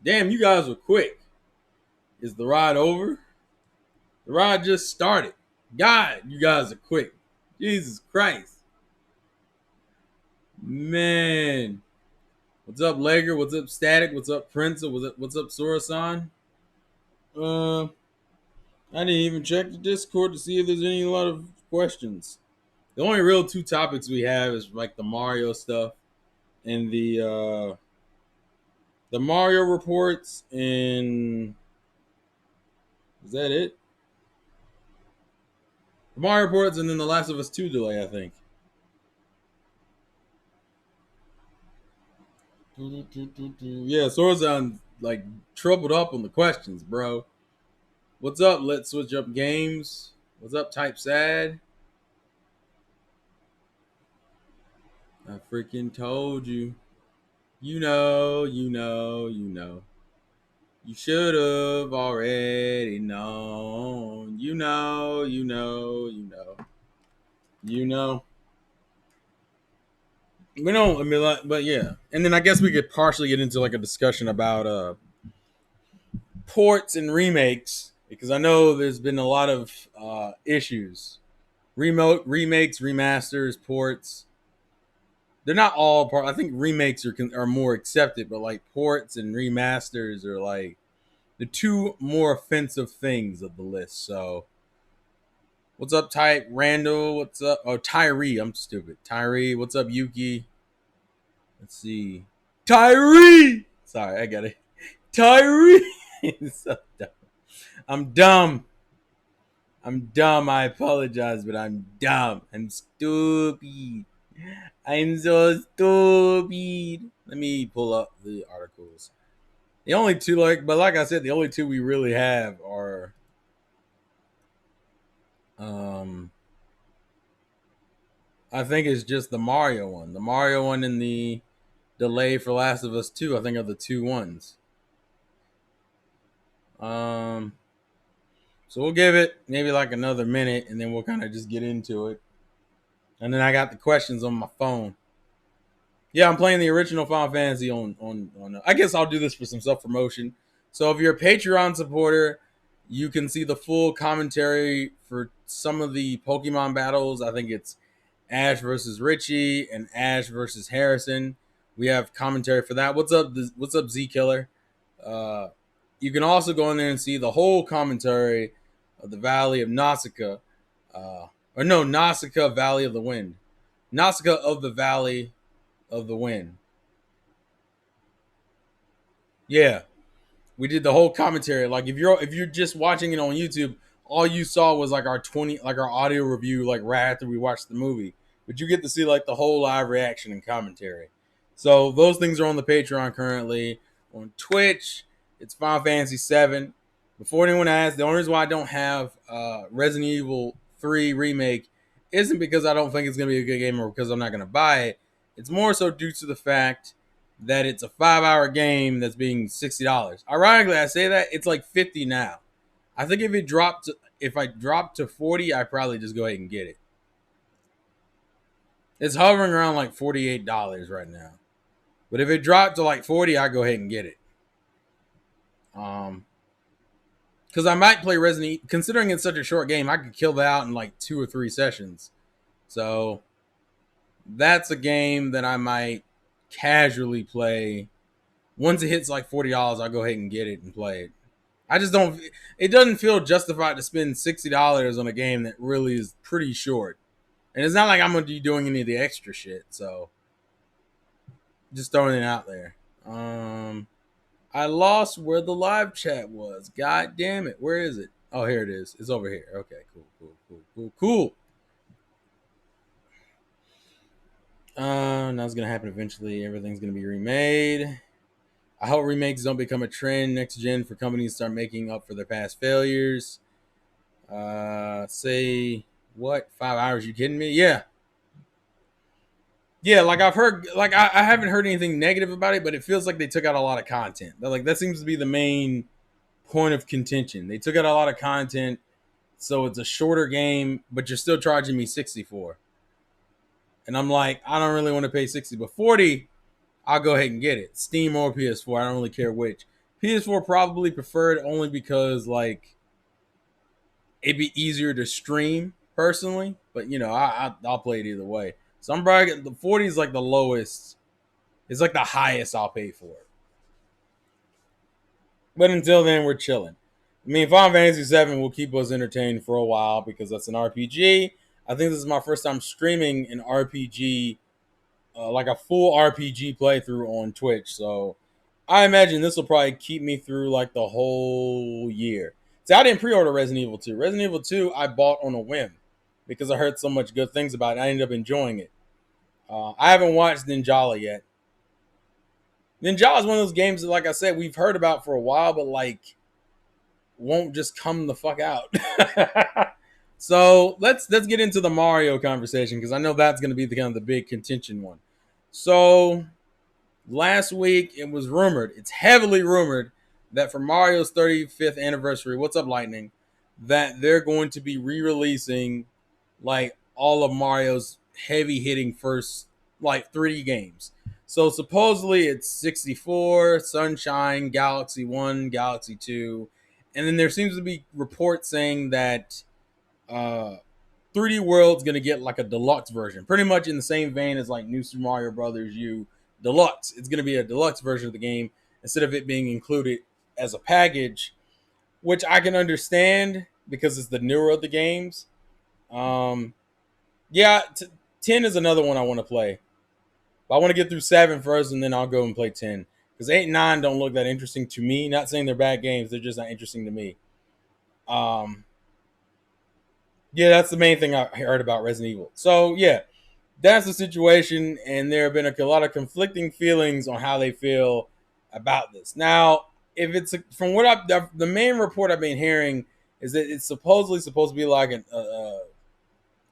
Damn, you guys were quick. Is the ride over? The ride just started. God, you guys are quick. Jesus Christ. Man. What's up, Lager? What's up, Static? What's up, Prince? What's up, Sorosan? I didn't even check the Discord to see if there's a lot of questions. The only real two topics we have is like the Mario stuff and the Mario reports, and is that it? The Mario reports, and then the Last of Us 2 delay, I think. Yeah, Sorzan like troubled up on the questions, bro. What's up? Let's switch up games. What's up, Type Sad? I freaking told you. You know. You should have already known. You know. We don't. I mean, like, but yeah. And then I guess we could partially get into like a discussion about ports and remakes because I know there's been a lot of issues. Remakes, remasters, ports. They're not all part. I think remakes are more accepted, but like ports and remasters are like the two more offensive things of the list. So, what's up, Type Randall? What's up? Oh, Tyree. I'm stupid. Tyree. What's up, Yuki? Let's see. Tyree. Sorry, I got it. Tyree. So dumb. I'm dumb. I'm dumb. I apologize, but I'm dumb. I'm stupid. I'm so stupid. Let me pull up the articles. The only two, like I said, the only two we really have are, um, I think it's just the Mario one. The Mario one and the delay for Last of Us 2, I think are the two ones. Um, so we'll give it maybe like another minute and then we'll kind of just get into it. And then I got the questions on my phone. Yeah, I'm playing the original Final Fantasy on. I guess I'll do this for some self promotion. So if you're a Patreon supporter, you can see the full commentary for some of the Pokemon battles. I think it's Ash versus Richie and Ash versus Harrison. We have commentary for that. What's up, Z Killer? Uh, you can also go in there and see the whole commentary of the Valley of Nausicaa, or no, Nausicaa Valley of the Wind, Nausicaa of the Valley of the Wind. Yeah, we did the whole commentary. Like if you're just watching it on YouTube, all you saw was like our audio review, like right after we watched the movie. But you get to see like the whole live reaction and commentary. So those things are on the Patreon currently. On Twitch, it's Final Fantasy VII. Before anyone asks, the only reason why I don't have Resident Evil 3 remake isn't because I don't think it's gonna be a good game or because I'm not gonna buy it. It's more so due to the fact that it's a 5-hour game that's being $60. Ironically, I say that it's like 50 now. I think if I dropped to 40, I probably just go ahead and get it. It's hovering around like $48 right now. But if it dropped to like 40, I go ahead and get it. Because I might play Resident Evil. Considering it's such a short game, I could kill that out in like 2 or 3 sessions. So that's a game that I might casually play. Once it hits like $40, I'll go ahead and get it and play it. I just don't. It doesn't feel justified to spend $60 on a game that really is pretty short, and it's not like I'm gonna be doing any of the extra shit. So, just throwing it out there. I lost where the live chat was. God damn it. Where is it? Oh, here it is. It's over here. Okay, cool, cool, cool, cool, cool. Now it's gonna happen eventually. Everything's gonna be remade. I hope remakes don't become a trend next gen for companies to start making up for their past failures. Say what? 5 hours? You kidding me? Yeah, yeah. Like I've heard, like I haven't heard anything negative about it, but it feels like they took out a lot of content. Like that seems to be the main point of contention. They took out a lot of content, so it's a shorter game, but you're still charging me 64. And I'm like, I don't really want to pay 60, but 40, I'll go ahead and get it. Steam or PS4, I don't really care which. PS4 probably preferred only because like it'd be easier to stream personally, but I'll play it either way. So I'm bragging. The 40 is like the lowest. It's like the highest I'll pay for it. But until then, we're chilling. I mean, Final Fantasy VII will keep us entertained for a while because that's an RPG. I think this is my first time streaming an RPG, like a full RPG playthrough on Twitch. So I imagine this will probably keep me through like the whole year. See, I didn't pre-order Resident Evil 2. Resident Evil 2 I bought on a whim because I heard so much good things about it. I ended up enjoying it. I haven't watched Ninjala yet. Ninjala is one of those games that, like I said, we've heard about for a while, but like won't just come the fuck out. So let's get into the Mario conversation because I know that's going to be the kind of the big contention one. So last week it was rumored, it's heavily rumored that for Mario's 35th anniversary, what's up, Lightning, that they're going to be re-releasing like all of Mario's heavy hitting first like 3D games. So supposedly it's 64, Sunshine, Galaxy 1, Galaxy 2, and then there seems to be reports saying that uh 3D World's gonna get like a deluxe version, pretty much in the same vein as like New Super Mario Brothers U Deluxe. It's gonna be a deluxe version of the game instead of it being included as a package, which I can understand because it's the newer of the games. Um, yeah, 10 is another one I want to play. But I want to get through 7 first, and then I'll go and play 10 because 8 and 9 don't look that interesting to me. Not saying they're bad games; they're just not interesting to me. Um, yeah, that's the main thing I heard about Resident Evil. So yeah, that's the situation, and there have been a lot of conflicting feelings on how they feel about this. Now, if it's from what the main report I've been hearing is that it's supposedly supposed to be like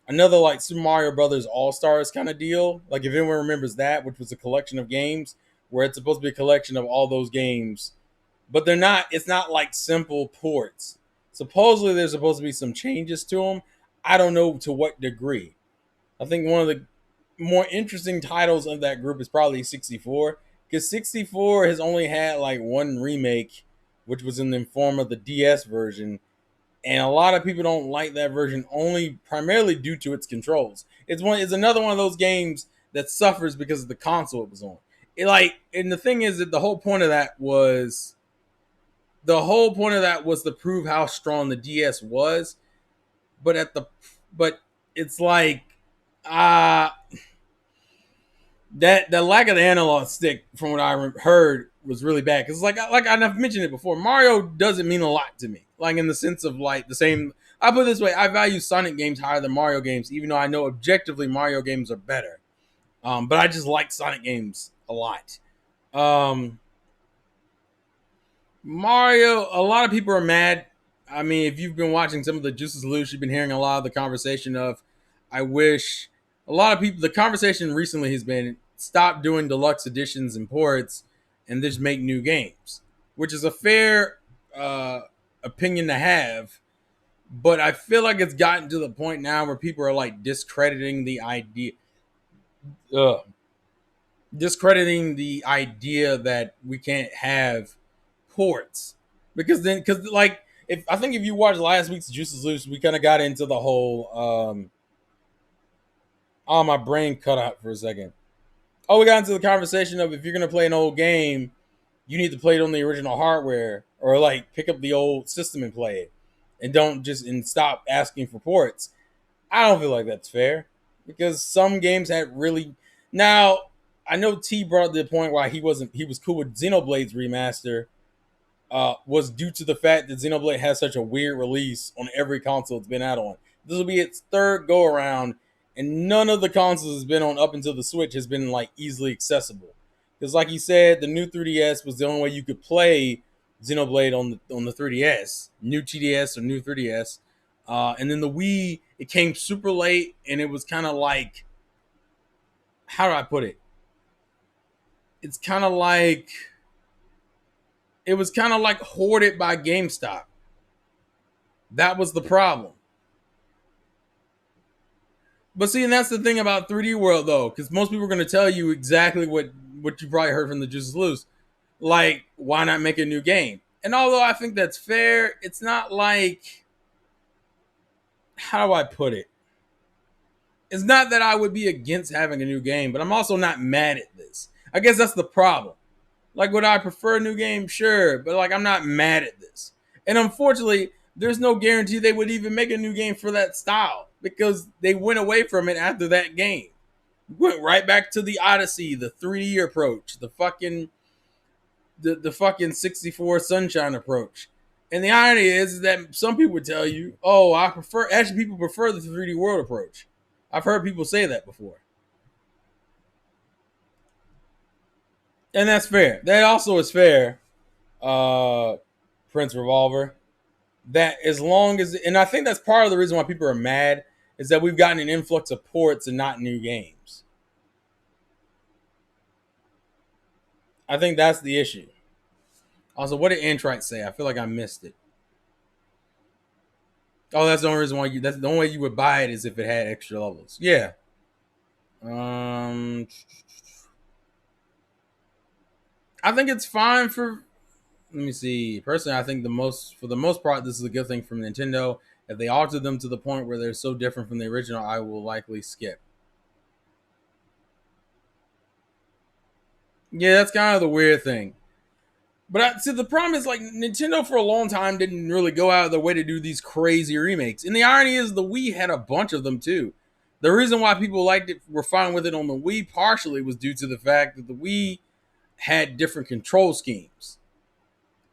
another like Super Mario Brothers All Stars kind of deal. Like if anyone remembers that, which was a collection of games, where it's supposed to be a collection of all those games, but they're not. It's not like simple ports. Supposedly, there's supposed to be some changes to them. I don't know to what degree. I think one of the more interesting titles of that group is probably 64 because 64 has only had like one remake, which was in the form of the DS version, and a lot of people don't like that version only primarily due to its controls. It's another one of those games that suffers because of the console it was on. And the thing is that the whole point of that was to prove how strong the DS was, but but it's like uh that the lack of the analog stick, from what I heard, was really bad. Because like I've mentioned it before, Mario doesn't mean a lot to me. Like in the sense of like the same. I put it this way: I value Sonic games higher than Mario games, even though I know objectively Mario games are better. But I just like Sonic games a lot. Um, Mario, a lot of people are mad. I mean, if you've been watching some of the Juices Loose, you've been hearing a lot of the conversation of, I wish a lot of people, the conversation recently has been stop doing deluxe editions and ports and just make new games, which is a fair uh, opinion to have. But I feel like it's gotten to the point now where people are like uh, discrediting the idea that we can't have ports because like if you watched last week's Juices Loose, we kind of got into the whole oh, my brain cut out for a second. Oh, we got into the conversation of if you're gonna play an old game, you need to play it on the original hardware or like pick up the old system and play it, and don't just and stop asking for ports. I don't feel like that's fair because some games had really now. I know T brought the point why he was cool with Xenoblade's remaster, was due to the fact that Xenoblade has such a weird release on every console it's been out on. This will be its third go around, and none of the consoles it's been on up until the Switch has been like easily accessible. Because, like you said, the new 3DS was the only way you could play Xenoblade on the 3DS, new TDS or new 3DS, and then the Wii, it came super late, and it was kind of like, how do I put it? It's kind of like it was kind of like hoarded by GameStop. That was the problem. But see, and that's the thing about 3D World though, because most people are going to tell you exactly what you probably heard from the Juices Loose. Like, why not make a new game? And although I think that's fair, it's not like, how do I put it? It's not that I would be against having a new game, but I'm also not mad at this. I guess that's the problem. Like, would I prefer a new game? Sure, but like, I'm not mad at this. And unfortunately, there's no guarantee they would even make a new game for that style because they went away from it after that game. Went right back to the Odyssey, the 3D approach, the fucking 64 Sunshine approach. And the irony is that some people would tell you, "Oh, I prefer." Actually, people prefer the 3D World approach. I've heard people say that before, and that's fair. That also is fair. Prince Revolver. That as long as, and I think that's part of the reason why people are mad is that we've gotten an influx of ports and not new games. I think that's the issue. Also, what did Antrite say? I feel like I missed it. Oh, that's the only reason why you. That's the only way you would buy it is if it had extra levels. Yeah. I think it's fine for. Let me see. Personally, I think for the most part, this is a good thing from Nintendo. If they alter them to the point where they're so different from the original, I will likely skip. Yeah, that's kind of the weird thing. But see, the problem is like Nintendo for a long time didn't really go out of their way to do these crazy remakes. And the irony is the Wii had a bunch of them too. The reason why people liked it, were fine with it on the Wii, partially was due to the fact that the Wii had different control schemes.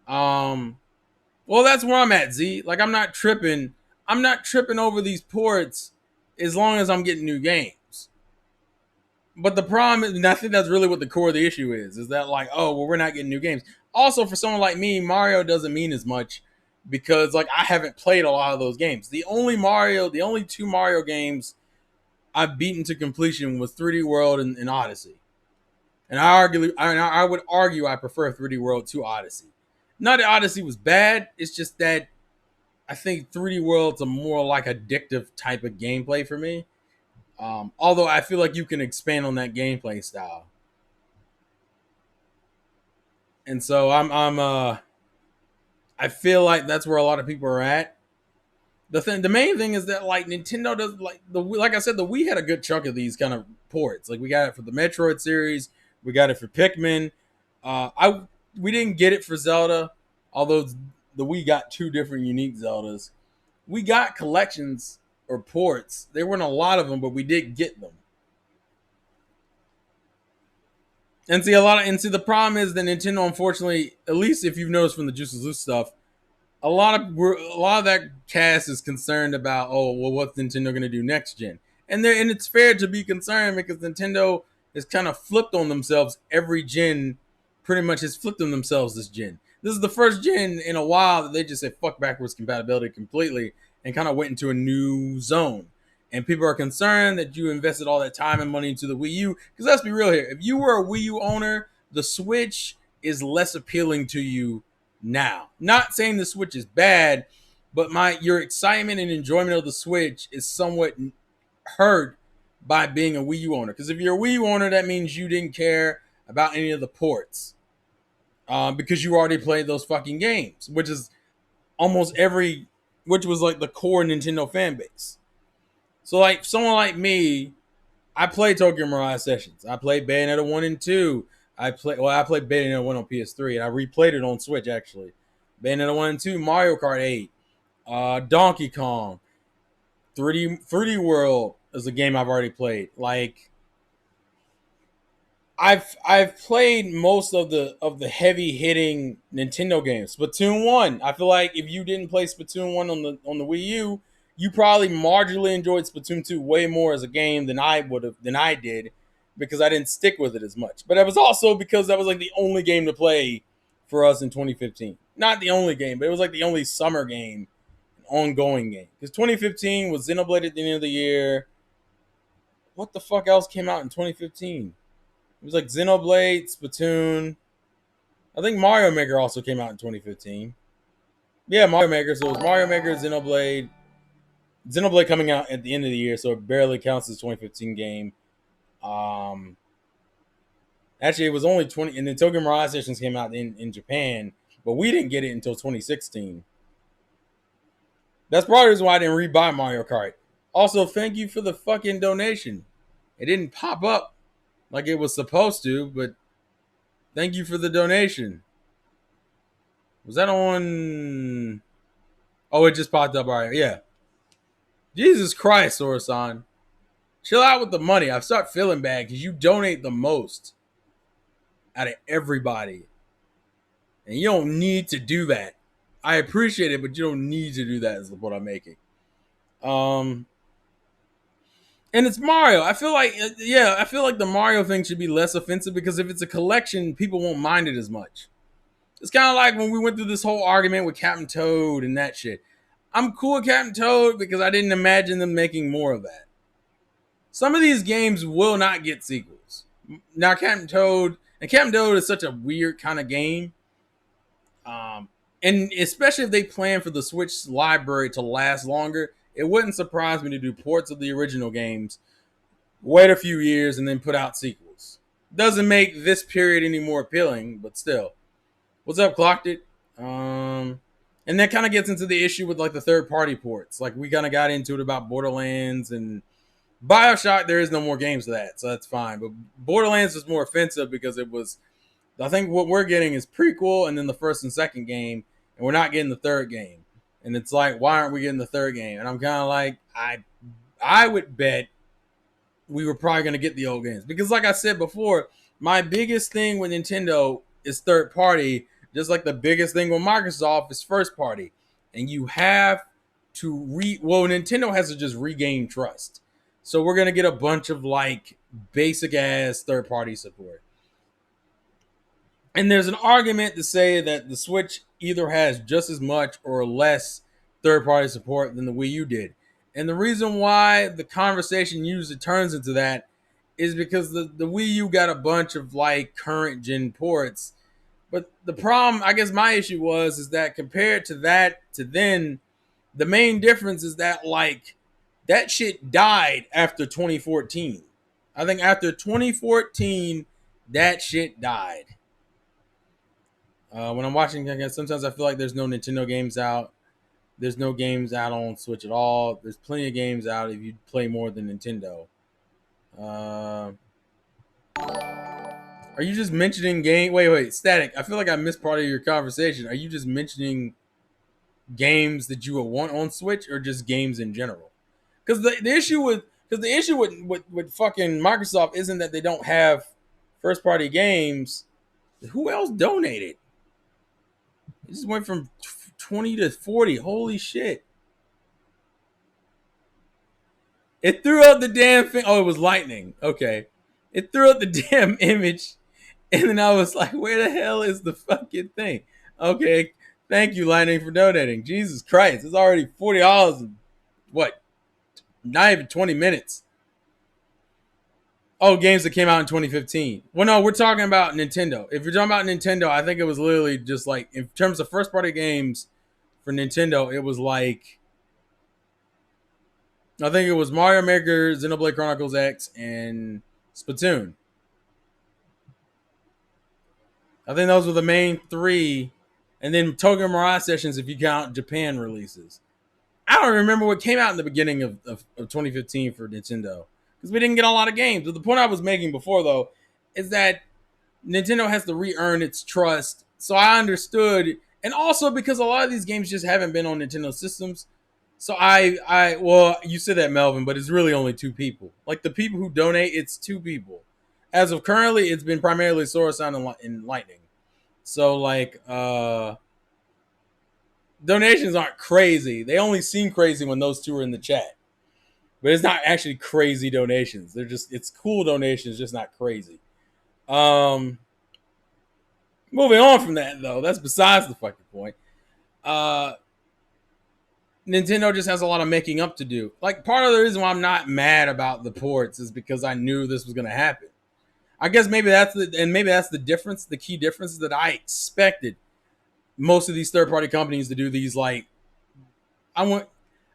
Um, well, that's where I'm at, Z. Like, I'm not tripping. I'm not tripping over these ports as long as I'm getting new games. But the problem is, and I think that's really what the core of the issue is that like, oh, well, we're not getting new games. Also, for someone like me, Mario doesn't mean as much because like I haven't played a lot of those games. The only two Mario games I've beaten to completion was 3D World and Odyssey. And I would argue I prefer 3D World to Odyssey. Not that Odyssey was bad. It's just that I think 3D World's a more like addictive type of gameplay for me. Although I feel like you can expand on that gameplay style, and so I feel like that's where a lot of people are at. The main thing is that like Nintendo does like I said, the Wii had a good chunk of these kind of ports. Like we got it for the Metroid series, we got it for Pikmin. I We didn't get it for Zelda, although the Wii got two different unique Zeldas. We got collections or ports. There weren't a lot of them, but we did get them. And see the problem is that Nintendo, unfortunately, at least if you've noticed from the Juices Loose stuff, a lot of that cast is concerned about, oh well, what's Nintendo going to do next gen, and it's fair to be concerned because Nintendo has kind of flipped on themselves every gen, pretty much has flipped on themselves this gen. This is the first gen in a while that they just said fuck backwards compatibility completely and kind of went into a new zone. And people are concerned that you invested all that time and money into the Wii U. Because let's be real here, if you were a Wii U owner, the Switch is less appealing to you now. Not saying the Switch is bad, but your excitement and enjoyment of the Switch is somewhat hurt by being a Wii U owner. Because if you're a Wii U owner, that means you didn't care about any of the ports because you already played those fucking games, which is which was like the core Nintendo fan base. So like someone like me, I played Tokyo Mirage Sessions. I played Bayonetta 1 and 2. I played Bayonetta 1 on PS3 and I replayed it on Switch actually. Bayonetta 1 and 2, Mario Kart 8, Donkey Kong, 3D World is a game I've already played. Like I've played most of the heavy hitting Nintendo games. Splatoon 1. I feel like if you didn't play Splatoon 1 on the Wii U, you probably marginally enjoyed Splatoon 2 way more as a game than I did because I didn't stick with it as much. But it was also because that was like the only game to play for us in 2015. Not the only game, but it was like the only summer game, ongoing game. Because 2015 was Xenoblade at the end of the year. What the fuck else came out in 2015? It was like Xenoblade, Splatoon. I think Mario Maker also came out in 2015. Yeah, Mario Maker. So it was Mario Maker, Xenoblade. Xenoblade coming out at the end of the year, so it barely counts as a 2015 game. Um, Actually, it was only 20, and then Tokyo Mirage Sessions came out in Japan, but we didn't get it until 2016. That's probably the reason why I didn't rebuy Mario Kart. Also, thank you for the fucking donation. It didn't pop up like it was supposed to, but thank you for the donation. Was that on? Oh, it just popped up. All right, yeah. Jesus Christ, Sora-san. Chill out with the money. I've started feeling bad because you donate the most out of everybody. And you don't need to do that. I appreciate it, but you don't need to do that is what I'm making. Um and it's Mario. I feel like the Mario thing should be less offensive because if it's a collection, people won't mind it as much. It's kind of like when we went through this whole argument with Captain Toad and that shit. I'm cool with Captain Toad because I didn't imagine them making more of that. Some of these games will not get sequels. Now, Captain Toad is such a weird kind of game. And especially if they plan for the Switch library to last longer, it wouldn't surprise me to do ports of the original games, wait a few years, and then put out sequels. Doesn't make this period any more appealing, but still. What's up, Clocked It? And that kind of gets into the issue with like the third party ports. Like we kind of got into it about Borderlands and BioShock. There is no more games of that, so that's fine. But Borderlands was more offensive because it was. I think what we're getting is prequel and then the first and second game, and we're not getting the third game. And it's like, why aren't we getting the third game? And I'm kind of like, I would bet we were probably going to get the old games because, like I said before, my biggest thing with Nintendo is third party, just like the biggest thing with Microsoft is first party. And you have to Nintendo has to just regain trust. So we're going to get a bunch of like basic ass third party support. And there's an argument to say that the Switch either has just as much or less third party support than the Wii U did. And the reason why the conversation usually turns into that is because the Wii U got a bunch of like current gen ports. But the problem, I guess my issue is that compared to that to then, the main difference is that like that shit died after 2014. I think after 2014, that shit died. When I'm watching, again, sometimes I feel like there's no Nintendo games out. There's no games out on Switch at all. There's plenty of games out if you play more than Nintendo. Are you just mentioning game? Wait, Static. I feel like I missed part of your conversation. Are you just mentioning games that you would want on Switch, or just games in general? Because the issue with fucking Microsoft isn't that they don't have first party games. Who else donated? It just went from 20 to 40. Holy shit. It threw out the damn thing. Oh, it was lightning. Okay. It threw out the damn image. And then I was like, where the hell is the fucking thing? Okay. Thank you, Lightning, for donating. Jesus Christ. It's already $40 in what? Not even 20 minutes. Oh, games that came out in 2015. Well, no, we're talking about Nintendo. If you're talking about Nintendo, I think it was literally just like, in terms of first party games for Nintendo, it was like, I think it was Mario Maker, Xenoblade Chronicles X, and Splatoon. I think those were the main three. And then Tokyo Mirage Sessions if you count Japan releases. I don't remember what came out in the beginning of 2015 for Nintendo. Because we didn't get a lot of games. But the point I was making before, though, is that Nintendo has to re-earn its trust. So I understood. And also because a lot of these games just haven't been on Nintendo systems. So well, you said that, Melvin, but it's really only two people. Like the people who donate, it's two people. as of currently, it's been primarily Sword Sound and Lightning. So like donations aren't crazy. They only seem crazy when those two are in the chat. But it's not actually crazy donations. They're just it's cool donations, just not crazy. Um Moving on from that though, that's besides the fucking point. Uh Nintendo just has a lot of making up to do. Like part of the reason why I'm not mad about the ports is because I knew this was gonna happen. I guess maybe that's the difference, the key difference is that I expected most of these third party companies to do these like I want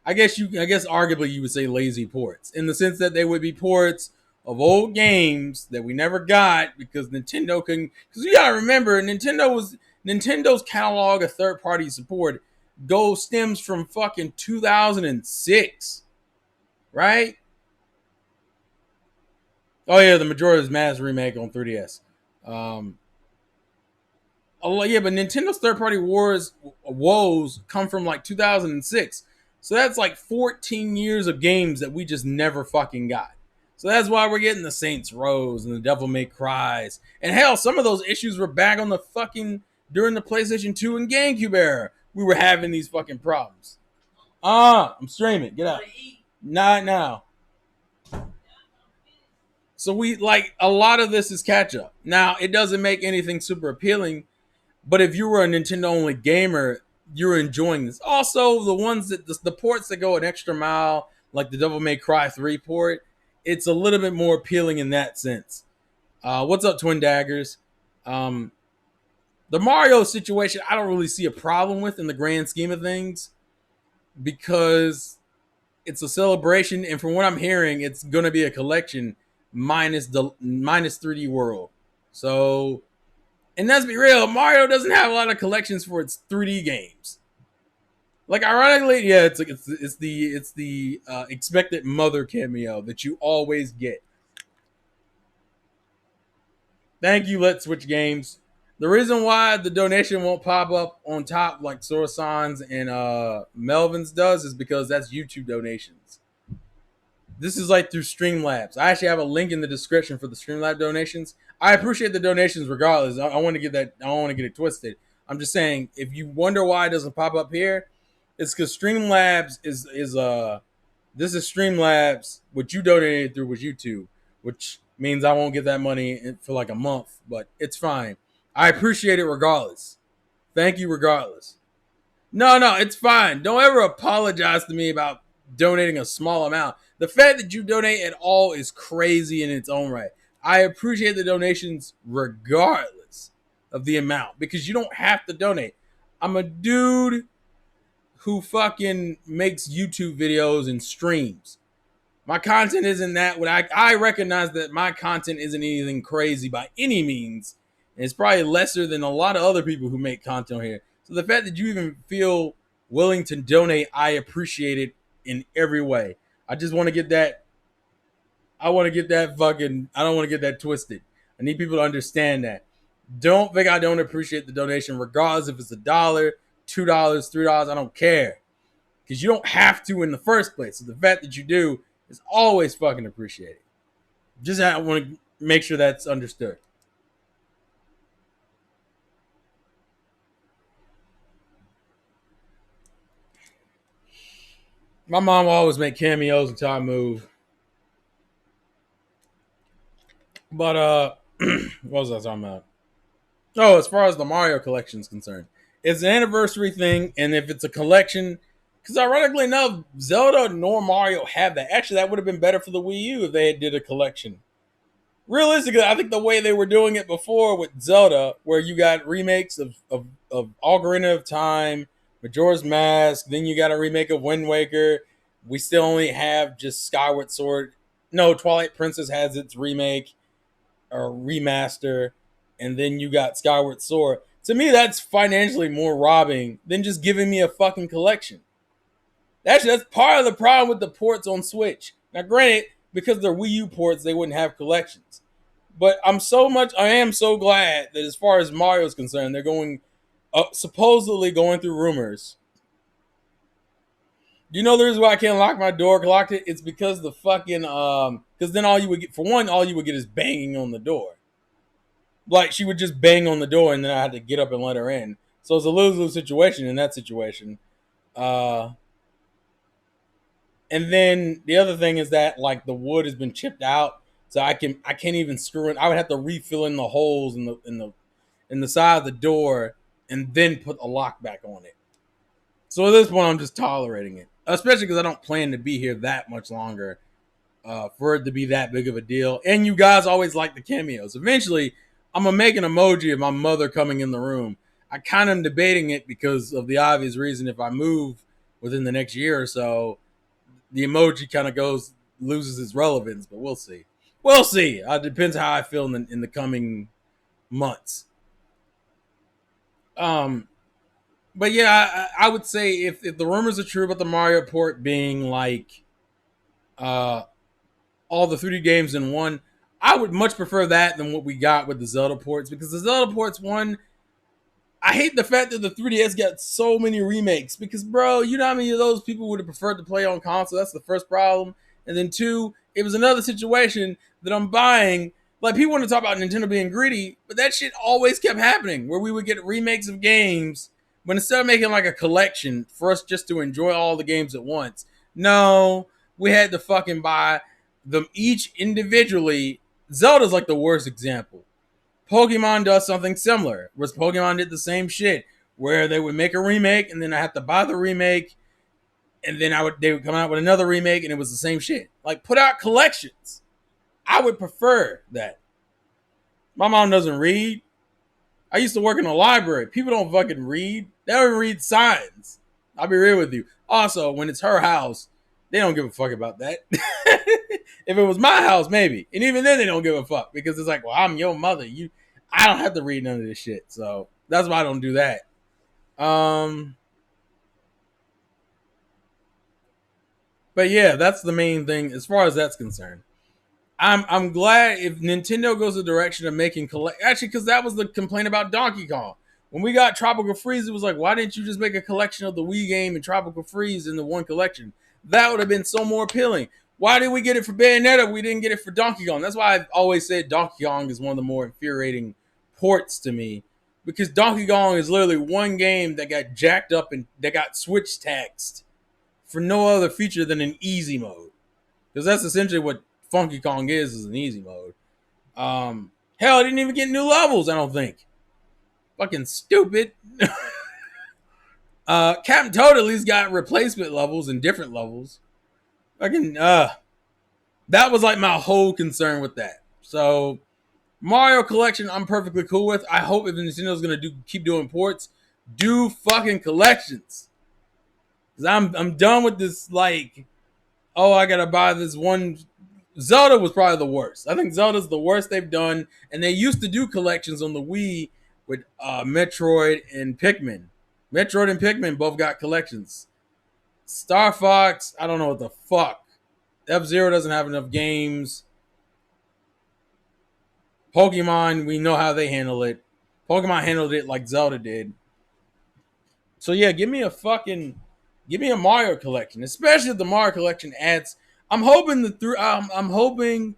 I guess arguably you would say lazy ports in the sense that they would be ports of old games that we never got because Nintendo can because you gotta remember Nintendo's catalog of third party support stems from fucking 2006, right? Oh yeah, the Majora's Mask remake on 3DS. Um, Oh yeah, but Nintendo's third party woes come from like 2006. So that's like 14 years of games that we just never fucking got. So that's why we're getting the Saints Rows and the Devil May Cries. And hell, some of those issues were back on the fucking during the PlayStation 2 and GameCube era. We were having these fucking problems. I'm streaming. Get out. Not now. So we like a lot of this is catch up. Now, it doesn't make anything super appealing. But if you were a Nintendo only gamer, you're enjoying this. Also, the ones that the ports that go an extra mile, like the Devil May Cry 3 port, it's a little bit more appealing in that sense. What's up, Twin Daggers? The Mario situation, I don't really see a problem with in the grand scheme of things because it's a celebration, and from what I'm hearing, it's going to be a collection minus 3D World. So and let's be real, Mario doesn't have a lot of collections for its 3D games. Like ironically, yeah, it's the expected mother cameo that you always get. Thank you, Let's Switch Games. The reason why the donation won't pop up on top like Sorsan's and Melvin's does is because that's YouTube donations. This is like through Streamlabs. I actually have a link in the description for the Streamlab donations. I appreciate the donations regardless. I want to get that. I don't want to get it twisted. I'm just saying, if you wonder why it doesn't pop up here, it's because Streamlabs is this is Streamlabs. What you donated through was YouTube, which means I won't get that money for like a month, but it's fine. I appreciate it regardless. Thank you regardless. No, it's fine. Don't ever apologize to me about donating a small amount. The fact that you donate at all is crazy in its own right. I appreciate the donations regardless of the amount because you don't have to donate. I'm a dude who fucking makes YouTube videos and streams. My content isn't that what I recognize that my content isn't anything crazy by any means. And it's probably lesser than a lot of other people who make content here. So the fact that you even feel willing to donate, I appreciate it in every way. I just want to get that. I want to get that fucking. I don't want to get that twisted. I need people to understand that. Don't think I don't appreciate the donation, regardless if it's $1, $2, $3. I don't care because you don't have to in the first place. So the fact that you do is always fucking appreciated. Just I want to make sure that's understood. My mom will always make cameos until I move. But what was I talking about? Oh, as far as the Mario collection is concerned, it's an anniversary thing, and if it's a collection, because ironically enough, Zelda nor Mario have that. Actually, that would have been better for the Wii U if they did a collection. Realistically, I think the way they were doing it before with Zelda, where you got remakes of Ocarina of Time, Majora's Mask, then you got a remake of Wind Waker. We still only have just Skyward Sword. No, Twilight Princess has its remake or remaster, and then you got Skyward Sword. To me, that's financially more robbing than just giving me a fucking collection. Actually, that's part of the problem with the ports on Switch. Now, granted, because they're Wii U ports, they wouldn't have collections. But I am so glad that as far as Mario is concerned, they're going, supposedly going through rumors You know the reason why I can't lock my door, locked it? It's because the fucking because then all you would get, for one, all you would get is banging on the door. Like she would just bang on the door, and then I had to get up and let her in. So it's a lose-lose situation in that situation. Uh, and then the other thing is that like the wood has been chipped out, so I can't even screw it. I would have to refill in the holes in the side of the door, and then put a lock back on it. So at this point, I'm just tolerating it, especially because I don't plan to be here that much longer for it to be that big of a deal. And you guys always like the cameos. Eventually, I'm gonna make an emoji of my mother coming in the room. I kind of am debating it because of the obvious reason. If I move within the next year or so, the emoji kind of loses its relevance. But we'll see. We'll see. It depends how I feel in the coming months. Um, but yeah, I would say if the rumors are true about the Mario port being like uh, all the 3D games in one, I would much prefer that than what we got with the Zelda ports, because the Zelda ports, one, I hate the fact that the 3DS got so many remakes, because bro, you know how many of those people would have preferred to play on console? That's the first problem. And then two, it was another situation that I'm buying. Like, people want to talk about Nintendo being greedy, but that shit always kept happening, where we would get remakes of games, but instead of making like a collection for us just to enjoy all the games at once, no, we had to fucking buy them each individually. Zelda's like the worst example. Pokemon does something similar, where Pokemon did the same shit, where they would make a remake and then I had to buy the remake, and then they would come out with another remake and it was the same shit. Like, put out collections. I would prefer that. My mom doesn't read. I used to work in a library. People don't fucking read. They don't read signs. I'll be real with you. Also, when it's her house, they don't give a fuck about that. If it was my house, maybe. And even then they don't give a fuck, because it's like, well, I'm your mother. I don't have to read none of this shit. So that's why I don't do that. But yeah, that's the main thing as far as that's concerned. I'm glad if Nintendo goes the direction of making actually, because that was the complaint about Donkey Kong. When we got Tropical Freeze, it was like, why didn't you just make a collection of the Wii game and Tropical Freeze in the one collection? That would have been so more appealing. Why did we get it for Bayonetta? We didn't get it for Donkey Kong. That's why I've always said Donkey Kong is one of the more infuriating ports to me, because Donkey Kong is literally one game that got jacked up and that got switch taxed for no other feature than an easy mode, because that's essentially what Funky Kong is an easy mode. Hell, I didn't even get new levels, I don't think. Fucking stupid. Captain Toad at least got replacement levels and different levels. Fucking that was like my whole concern with that. So Mario Collection, I'm perfectly cool with. I hope if Nintendo's gonna keep doing ports, do fucking collections. Cause I'm done with this, like, oh, I gotta buy this one. Zelda was probably the worst. I think Zelda's the worst they've done, and they used to do collections on the Wii with Metroid and Pikmin. Metroid and Pikmin both got collections. Star Fox, I don't know what the fuck. F-Zero doesn't have enough games. Pokemon, we know how they handle it. Pokemon handled it like Zelda did. So yeah, give me a Mario collection, especially if the Mario collection adds. I'm hoping I'm hoping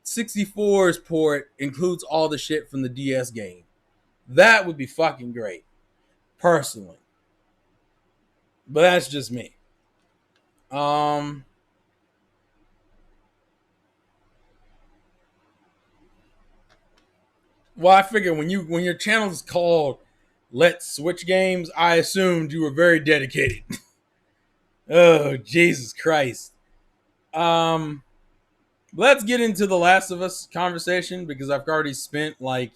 64's port includes all the shit from the DS game. That would be fucking great, personally. But that's just me. Um, well, I figure when your channel is called Let's Switch Games, I assumed you were very dedicated. Oh, Jesus Christ. Um, let's get into the Last of Us conversation, because I've already spent like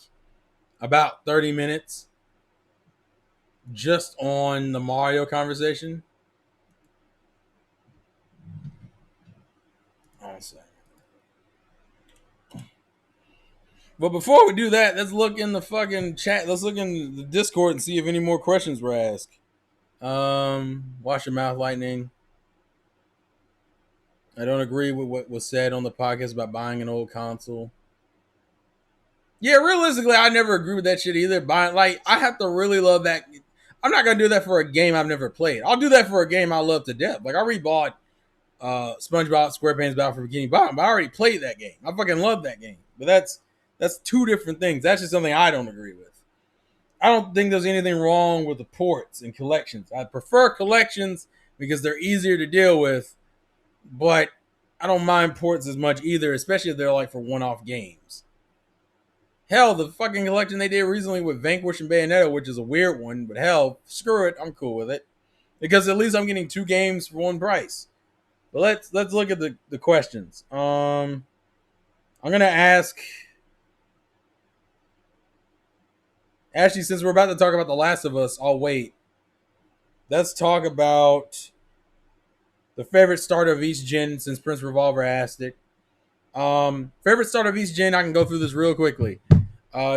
about 30 minutes just on the Mario conversation. Awesome. But before we do that, let's look in the fucking chat. Let's look in the Discord and see if any more questions were asked. Wash your mouth, Lightning. I don't agree with what was said on the podcast about buying an old console. Yeah, realistically, I never agree with that shit either. Buying, like, I have to really love that. I'm not gonna do that for a game I've never played. I'll do that for a game I love to death. Like I rebought SpongeBob SquarePants Battle for Bikini Bottom, but I already played that game. I fucking love that game. But that's two different things. That's just something I don't agree with. I don't think there's anything wrong with the ports and collections. I prefer collections because they're easier to deal with, but I don't mind ports as much either, especially if they're like for one-off games. Hell, the fucking collection they did recently with Vanquish and Bayonetta, which is a weird one, but hell, screw it, I'm cool with it. Because at least I'm getting two games for one price. But let's look at the questions. I'm gonna ask actually, since we're about to talk about The Last of Us, I'll wait. Let's talk about the favorite starter of each gen since Prince Revolver asked it. Favorite starter of each gen, I can go through this real quickly.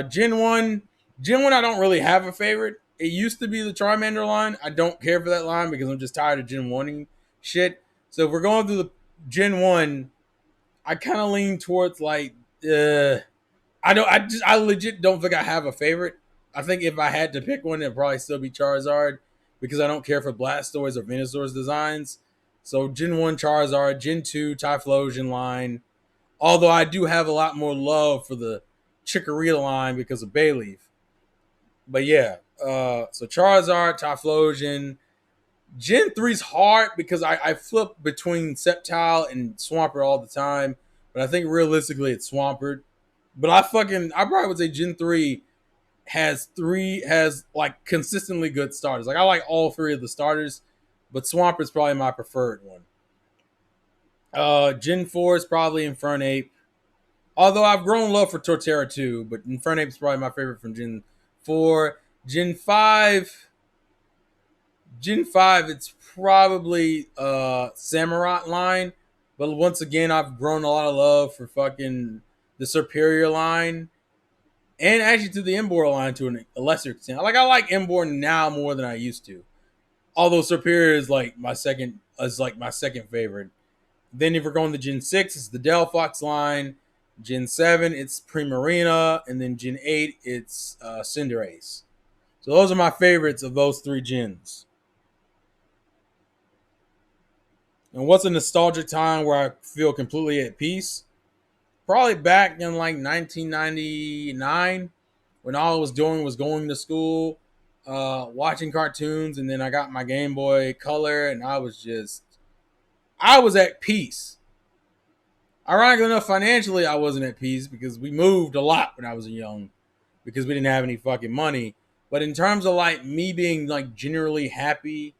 Gen 1, I don't really have a favorite. It used to be the Charmander line. I don't care for that line because I'm just tired of Gen 1 shit. So if we're going through the Gen 1, I kind of lean towards like I legit don't think I have a favorite. I think if I had to pick one, it'd probably still be Charizard because I don't care for Blastoise or Venusaur's designs. So Gen 1 Charizard, Gen 2 Typhlosion line. Although I do have a lot more love for the Chikorita line because of Bayleaf. But yeah, so Charizard, Typhlosion. Gen 3's hard because I flip between Sceptile and Swampert all the time. But I think realistically it's Swampert. But I probably would say Gen 3 has like consistently good starters. Like I like all three of the starters, but Swampert's probably my preferred one. Gen 4 is probably Infernape. Although I've grown love for Torterra too, but Infernape is probably my favorite from Gen 4. Gen 5, it's probably Samurott line. But once again, I've grown a lot of love for fucking the Superior line. And actually to the Emboar line to a lesser extent. I like Emboar now more than I used to. Although Superior is like my second favorite. Then if we're going to Gen 6, it's the Delphox line. Gen 7, it's Primarina. And then Gen 8, it's Cinderace. So those are my favorites of those three gens. And what's a nostalgic time where I feel completely at peace? Probably back in like 1999 when all I was doing was going to school, watching cartoons, and then I got my Game Boy Color, and I was at peace. Ironically enough, financially, I wasn't at peace because we moved a lot when I was young because we didn't have any fucking money. But in terms of like me being like generally happy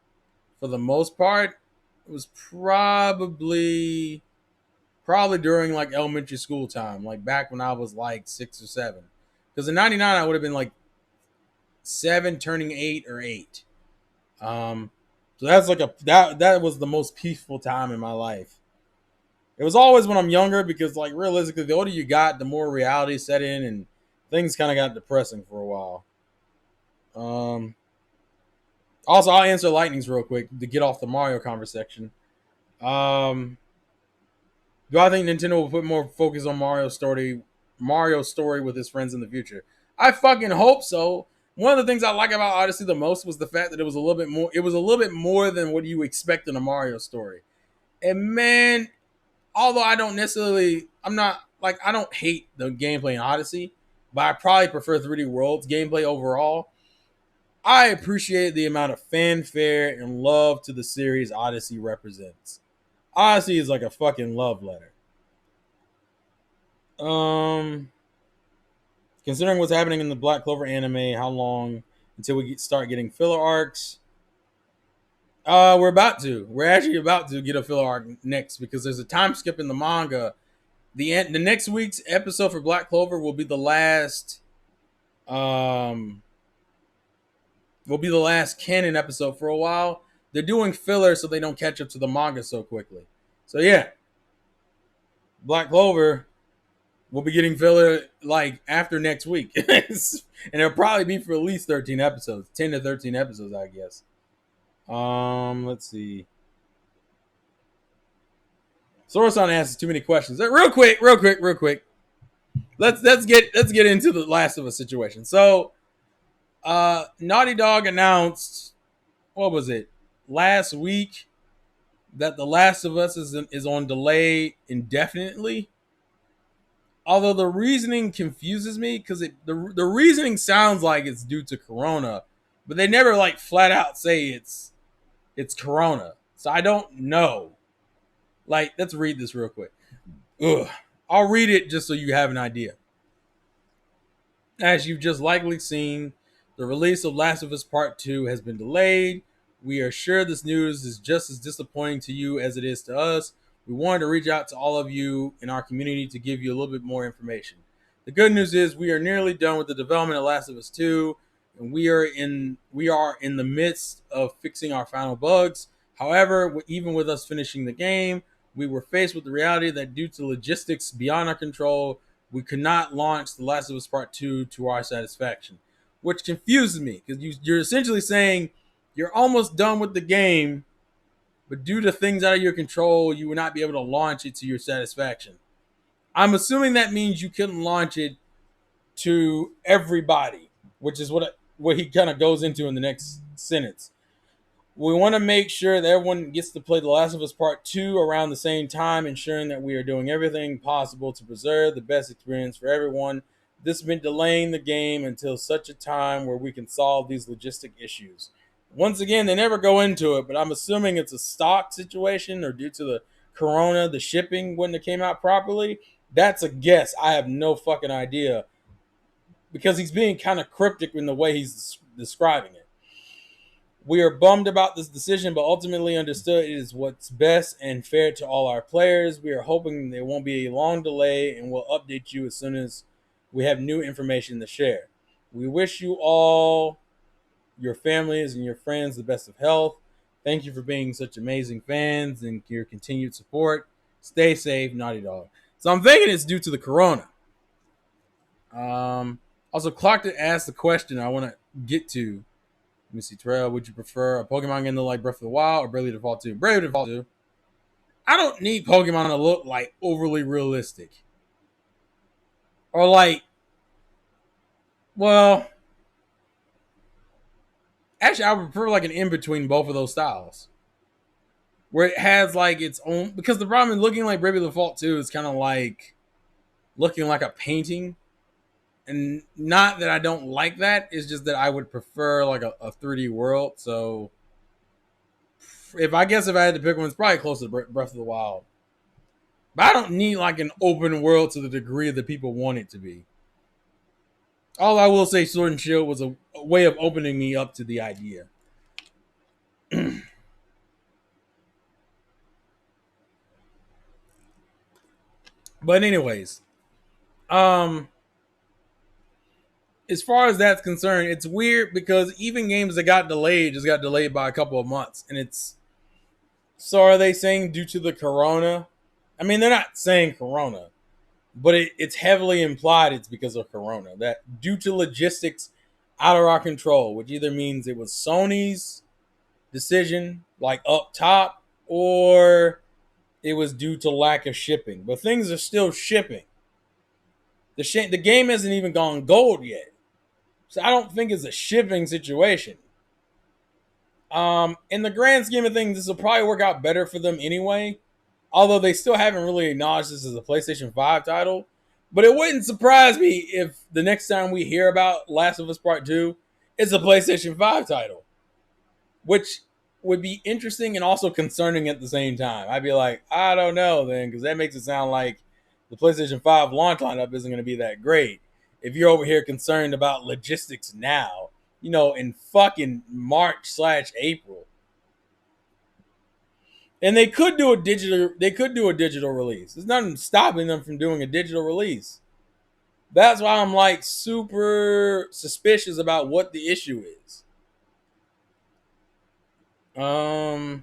for the most part, it was probably during like elementary school time, like back when I was like 6 or 7. Because in '99 I would have been like 7, turning 8 or 8. So that's like that was the most peaceful time in my life. It was always when I'm younger because like realistically, the older you got, the more reality set in and things kind of got depressing for a while. Also, I'll answer Lightning's real quick to get off the Mario conversation. Do I think Nintendo will put more focus on Mario's story with his friends in the future? I fucking hope so. One of the things I like about Odyssey the most was the fact that it was a little bit more. It was a little bit more than what you expect in a Mario story. And man, although I don't necessarily, I don't hate the gameplay in Odyssey, but I probably prefer 3D World's gameplay overall. I appreciate the amount of fanfare and love to the series Odyssey represents. Odyssey is like a fucking love letter. Considering what's happening in the Black Clover anime, how long until we start getting filler arcs? We're actually about to get a filler arc next because there's a time skip in the manga. The next week's episode for Black Clover will be the last canon episode for a while. They're doing filler so they don't catch up to the manga so quickly. So yeah, Black Clover will be getting filler like after next week. And it'll probably be for at least 13 episodes. 10 to 13 episodes, I guess. Let's see. Sorosan asks too many questions. Real quick. Let's get into the Last of Us situation. So Naughty Dog announced, what was it, last week, that The Last of Us is on delay indefinitely. Although the reasoning confuses me because the reasoning sounds like it's due to Corona, but they never like flat out say it's Corona. So I don't know. Like, let's read this real quick. Ugh. I'll read it just so you have an idea. As you've just likely seen, the release of Last of Us Part 2 has been delayed. We are sure this news is just as disappointing to you as it is to us. We wanted to reach out to all of you in our community to give you a little bit more information. The good news is we are nearly done with the development of Last of Us 2, and we are in the midst of fixing our final bugs. However, even with us finishing the game, we were faced with the reality that due to logistics beyond our control, we could not launch The Last of Us Part 2 to our satisfaction, which confuses me because you're essentially saying you're almost done with the game, but due to things out of your control, you will not be able to launch it to your satisfaction. I'm assuming that means you couldn't launch it to everybody, which is what he kind of goes into in the next sentence. We want to make sure that everyone gets to play The Last of Us Part 2 around the same time, ensuring that we are doing everything possible to preserve the best experience for everyone. This has been delaying the game until such a time where we can solve these logistic issues. Once again, they never go into it, but I'm assuming it's a stock situation or due to the corona, the shipping wouldn't have came out properly. That's a guess. I have no fucking idea because he's being kind of cryptic in the way he's describing it. We are bummed about this decision, but ultimately understood it is what's best and fair to all our players. We are hoping there won't be a long delay and we'll update you as soon as we have new information to share. We wish you all, your families, and your friends the best of health. Thank you for being such amazing fans and your continued support. Stay safe, Naughty Dog. So I'm thinking it's due to the corona. Also, Clark asked the question I want to get to. Let me see, Terrell, would you prefer a Pokemon game to like Breath of the Wild or Bravely Default 2? Bravely Default 2. I don't need Pokemon to look like overly realistic. Or like, well, actually, I would prefer like an in between both of those styles. Where it has like its own, because the problem in looking like Bravely Default 2 is kind of like looking like a painting. And not that I don't like that, it's just that I would prefer like a 3D world. So if I had to pick one, it's probably closer to Breath of the Wild. But I don't need like an open world to the degree that people want it to be. All I will say, Sword and Shield was a way of opening me up to the idea. But anyways, um, as far as that's concerned, it's weird because even games that got delayed just got delayed by a couple of months, and it's so are they saying due to the corona? I mean, they're not saying corona, but it's heavily implied it's because of corona. That due to logistics out of our control, which either means it was Sony's decision, like up top, or it was due to lack of shipping. But things are still shipping. The game hasn't even gone gold yet, so I don't think it's a shipping situation. In the grand scheme of things, this will probably work out better for them anyway. Although they still haven't really acknowledged this as a PlayStation 5 title. But it wouldn't surprise me if the next time we hear about Last of Us Part 2, it's a PlayStation 5 title. Which would be interesting and also concerning at the same time. I'd be like, I don't know then, because that makes it sound like the PlayStation 5 launch lineup isn't going to be that great. If you're over here concerned about logistics now, in fucking March/April. And they could do a digital release. There's nothing stopping them from doing a digital release. That's why I'm like super suspicious about what the issue is. I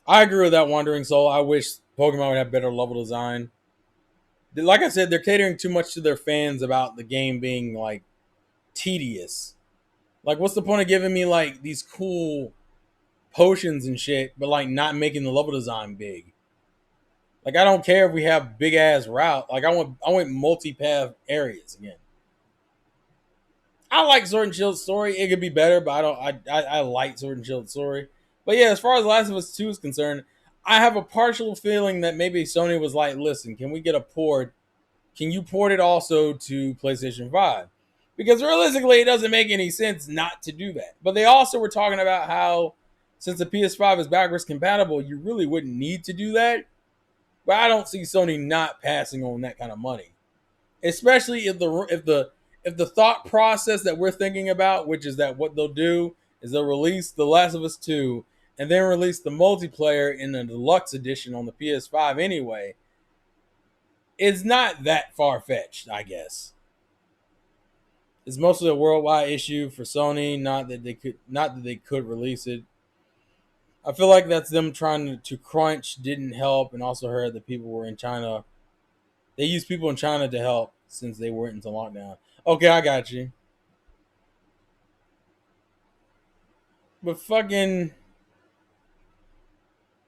agree with that Wandering Soul. I wish Pokemon would have better level design. Like I said, they're catering too much to their fans about the game being like tedious. Like, what's the point of giving me like these cool potions and shit, but like not making the level design big? Like, I don't care if we have big ass route. Like, I want multi path areas again. I like Sword and Shield's story. It could be better, but I don't. I like Sword and Shield's story. But yeah, as far as Last of Us 2 is concerned, I have a partial feeling that maybe Sony was like, "Listen, can we get a port? Can you port it also to PlayStation 5?" Because realistically, it doesn't make any sense not to do that. But they also were talking about how since the PS5 is backwards compatible, you really wouldn't need to do that. But I don't see Sony not passing on that kind of money, especially if the thought process that we're thinking about, which is that what they'll do is they'll release The Last of Us 2 and then release the multiplayer in the deluxe edition on the PS5 anyway, it's not that far fetched, I guess. It's mostly a worldwide issue for Sony, not that they could release it. I feel like that's them trying to crunch didn't help, and also heard that people were in China. They used people in China to help since they went into lockdown. Okay, I got you. But fucking,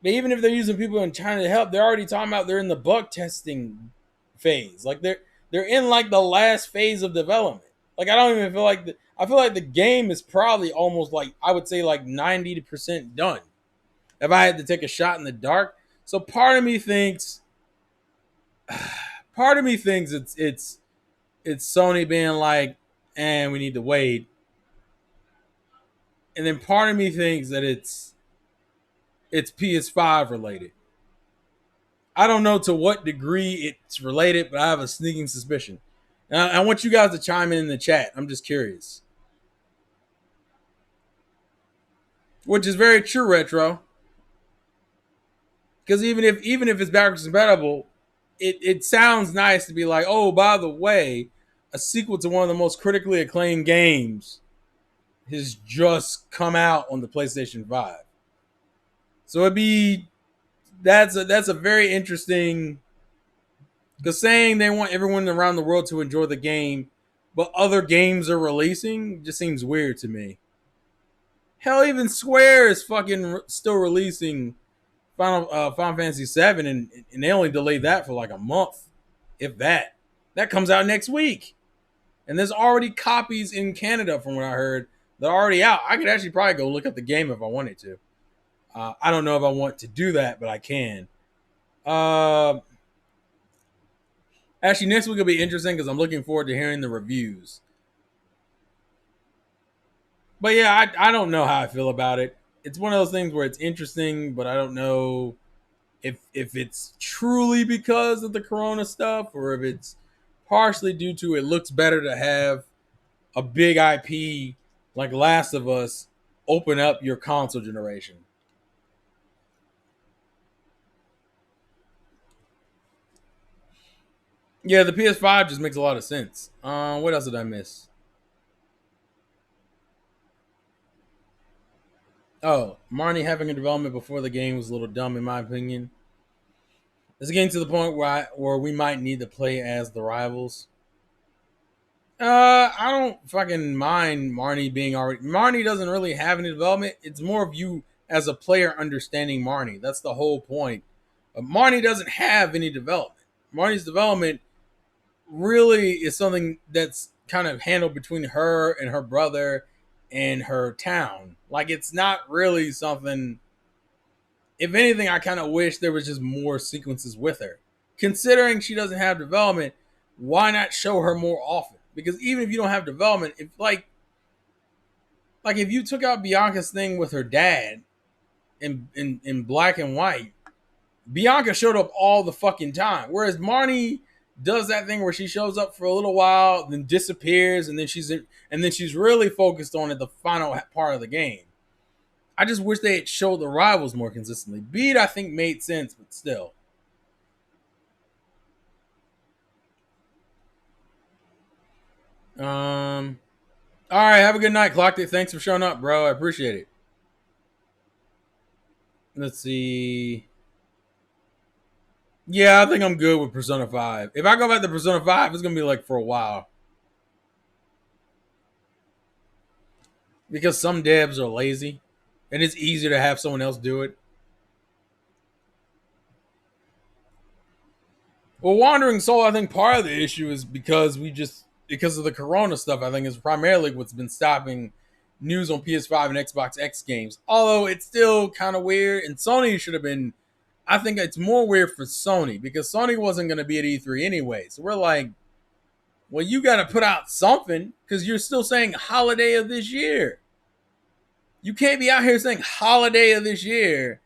but even if they're using people in China to help, they're already talking about they're in the bug testing phase. Like they're in like the last phase of development. Like I don't even feel like I feel like the game is probably almost like I would say like 90% done. If I had to take a shot in the dark, so part of me thinks it's Sony being like, and we need to wait, and then part of me thinks that it's PS5 related. I don't know to what degree it's related, but I have a sneaking suspicion. And I want you guys to chime in the chat. I'm just curious, which is very true, Retro. Because even if it's backwards compatible, it sounds nice to be like, oh, by the way, a sequel to one of the most critically acclaimed games has just come out on the PlayStation 5. So it'd be that's a very interesting, because saying they want everyone around the world to enjoy the game, but other games are releasing just seems weird to me. Hell, even Square is fucking still releasing Final Fantasy 7, and they only delayed that for like a month, if that. That comes out next week, and there's already copies in Canada from what I heard. They're already out. I could actually probably go look up the game if I wanted to. I don't know if I want to do that, but I can. Uh, Actually, next week will be interesting because I'm looking forward to hearing the reviews. But yeah, I don't know how I feel about it. It's one of those things where it's interesting, but I don't know if it's truly because of the Corona stuff or if it's partially due to it looks better to have a big IP like Last of Us open up your console generation. Yeah, the PS5 just makes a lot of sense. What else did I miss? Oh, Marnie having a development before the game was a little dumb in my opinion. It's getting to the point where we might need to play as the rivals. I don't fucking mind Marnie being already. Marnie doesn't really have any development. It's more of you as a player understanding Marnie. That's the whole point. Marnie doesn't have any development. Marnie's development really is something that's kind of handled between her and her brother and her town. Like it's not really something. If anything, I kind of wish there was just more sequences with her. Considering she doesn't have development, why not show her more often? Because even if you don't have development, if like if you took out Bianca's thing with her dad in black and white, Bianca showed up all the fucking time. Whereas Marnie does that thing where she shows up for a little while, then disappears, and then she's really focused on it the final part of the game. I just wish they had showed the rivals more consistently. Beat, I think, made sense, but still. Um. All right. Have a good night, Clocked It. Thanks for showing up, bro. I appreciate it. Let's see. Yeah, I think I'm good with Persona 5. If I go back to Persona 5, it's gonna be like for a while because some devs are lazy, and it's easier to have someone else do it. Well, Wandering Soul, I think part of the issue is because we just because of the Corona stuff, I think is primarily what's been stopping news on PS5 and Xbox X games. Although it's still kind of weird, and Sony should have been. I think it's more weird for Sony because Sony wasn't going to be at E3 anyway. So we're like, well, you got to put out something because you're still saying holiday of this year. You can't be out here saying holiday of this year,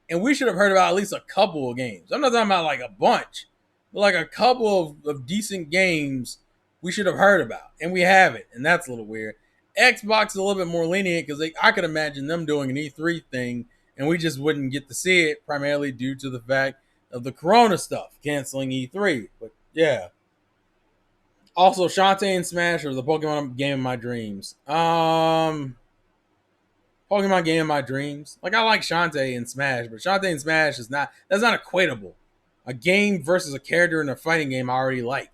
and we should have heard about at least a couple of games. I'm not talking about like a bunch, but like a couple of decent games we should have heard about, and we haven't, and that's a little weird. Xbox is a little bit more lenient because I could imagine them doing an E3 thing, and we just wouldn't get to see it primarily due to the fact of the Corona stuff canceling E3. But yeah. Also, Shantae and Smash or the Pokemon game of my dreams. Pokemon game of my dreams. Like I like Shantae and Smash, but Shantae and Smash is not. That's not equatable. A game versus a character in a fighting game I already like.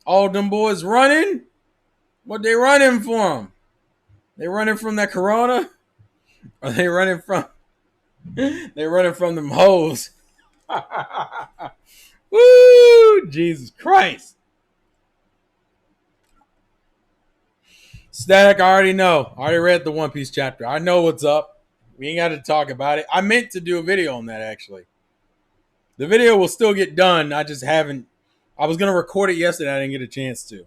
All them boys running. What they running from? They running from that Corona? Or they running from? They running from them hoes. Woo! Jesus Christ. Static, I already know. I already read the One Piece chapter. I know what's up. We ain't got to talk about it. I meant to do a video on that, actually. The video will still get done. I just haven't. I was going to record it yesterday. I didn't get a chance to.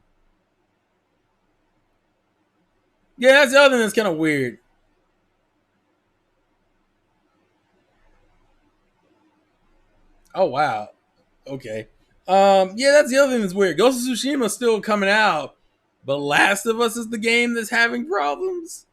Yeah, that's the other thing that's kind of weird. Oh, wow. Okay. Yeah, that's the other thing that's weird. Ghost of Tsushima is still coming out, but Last of Us is the game that's having problems.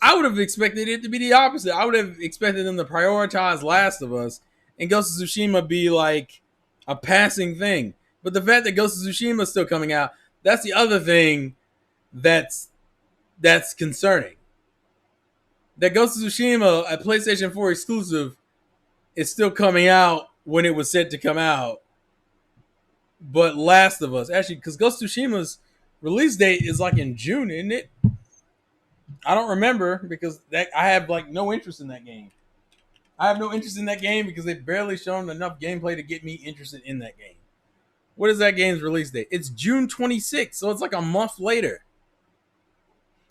I would have expected it to be the opposite. I would have expected them to prioritize Last of Us and Ghost of Tsushima be like a passing thing. But the fact that Ghost of Tsushima is still coming out, that's the other thing that's concerning. That Ghost of Tsushima, a PlayStation 4 exclusive, is still coming out when it was set to come out. But Last of Us, actually, because Ghost of Tsushima's release date is like in June, isn't it? I don't remember because I have like no interest in that game. I have no interest in that game because they've barely shown enough gameplay to get me interested in that game. What is that game's release date? It's June 26th, so it's like a month later.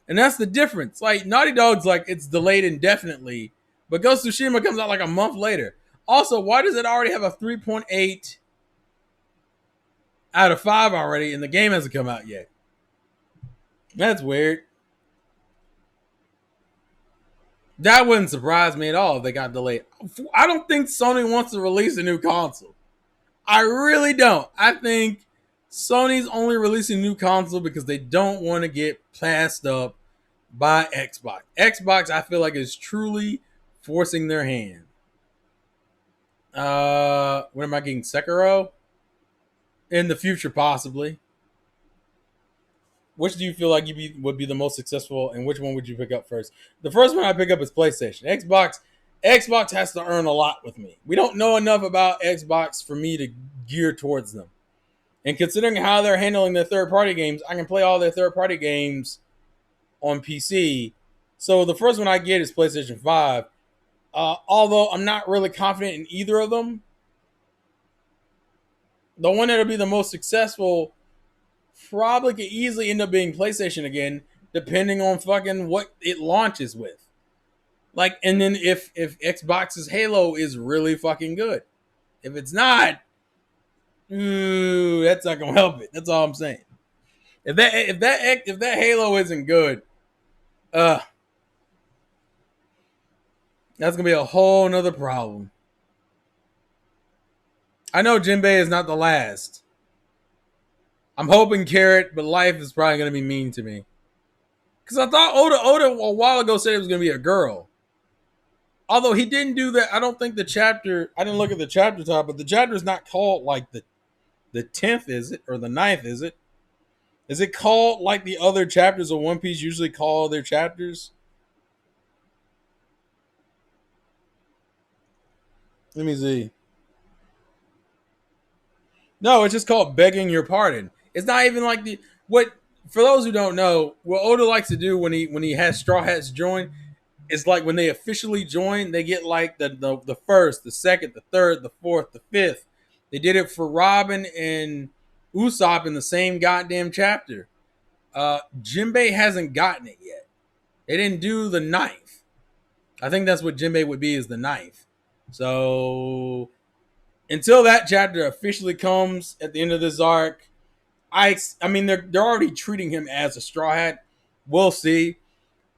And that's the difference. Like Naughty Dog's like it's delayed indefinitely, but Ghost of Tsushima comes out like a month later. Also, why does it already have a 3.8 out of 5 already and the game hasn't come out yet? That's weird. That wouldn't surprise me at all if they got delayed. I don't think Sony wants to release a new console. I really don't. I think Sony's only releasing a new console because they don't want to get passed up by Xbox. Xbox, I feel like, is truly forcing their hand. What am I getting? Sekiro? In the future, possibly. Which do you feel like would be the most successful, and which one would you pick up first? The first one I pick up is PlayStation. Xbox has to earn a lot with me. We don't know enough about Xbox for me to gear towards them. And considering how they're handling their third-party games, I can play all their third-party games on PC. So the first one I get is PlayStation 5. Although I'm not really confident in either of them. The one that'll be the most successful probably could easily end up being PlayStation again, depending on fucking what it launches with. Like, and then if Xbox's Halo is really fucking good. If it's not, that's not gonna help it. That's all I'm saying. If that Halo isn't good, that's gonna be a whole nother problem. I know Jinbei is not the last. I'm hoping Carrot, but life is probably gonna be mean to me. Because I thought Oda a while ago said it was gonna be a girl. Although he didn't do that, I don't think the chapter. I didn't look at the chapter top, but the chapter is not called like the 10th, is it, or the 9th, is it? Is it called like the other chapters of One Piece usually call their chapters? Let me see. No, it's just called begging your pardon. It's not even like the what. For those who don't know, what Oda likes to do when he has Straw Hats join is like when they officially join, they get like the first, the second, the third, the fourth, the fifth. They did it for Robin and Usopp in the same goddamn chapter. Jinbei hasn't gotten it yet. They didn't do the knife. I think that's what Jinbei would be, is the knife. So until that chapter officially comes at the end of this arc, I mean they're already treating him as a straw hat. We'll see.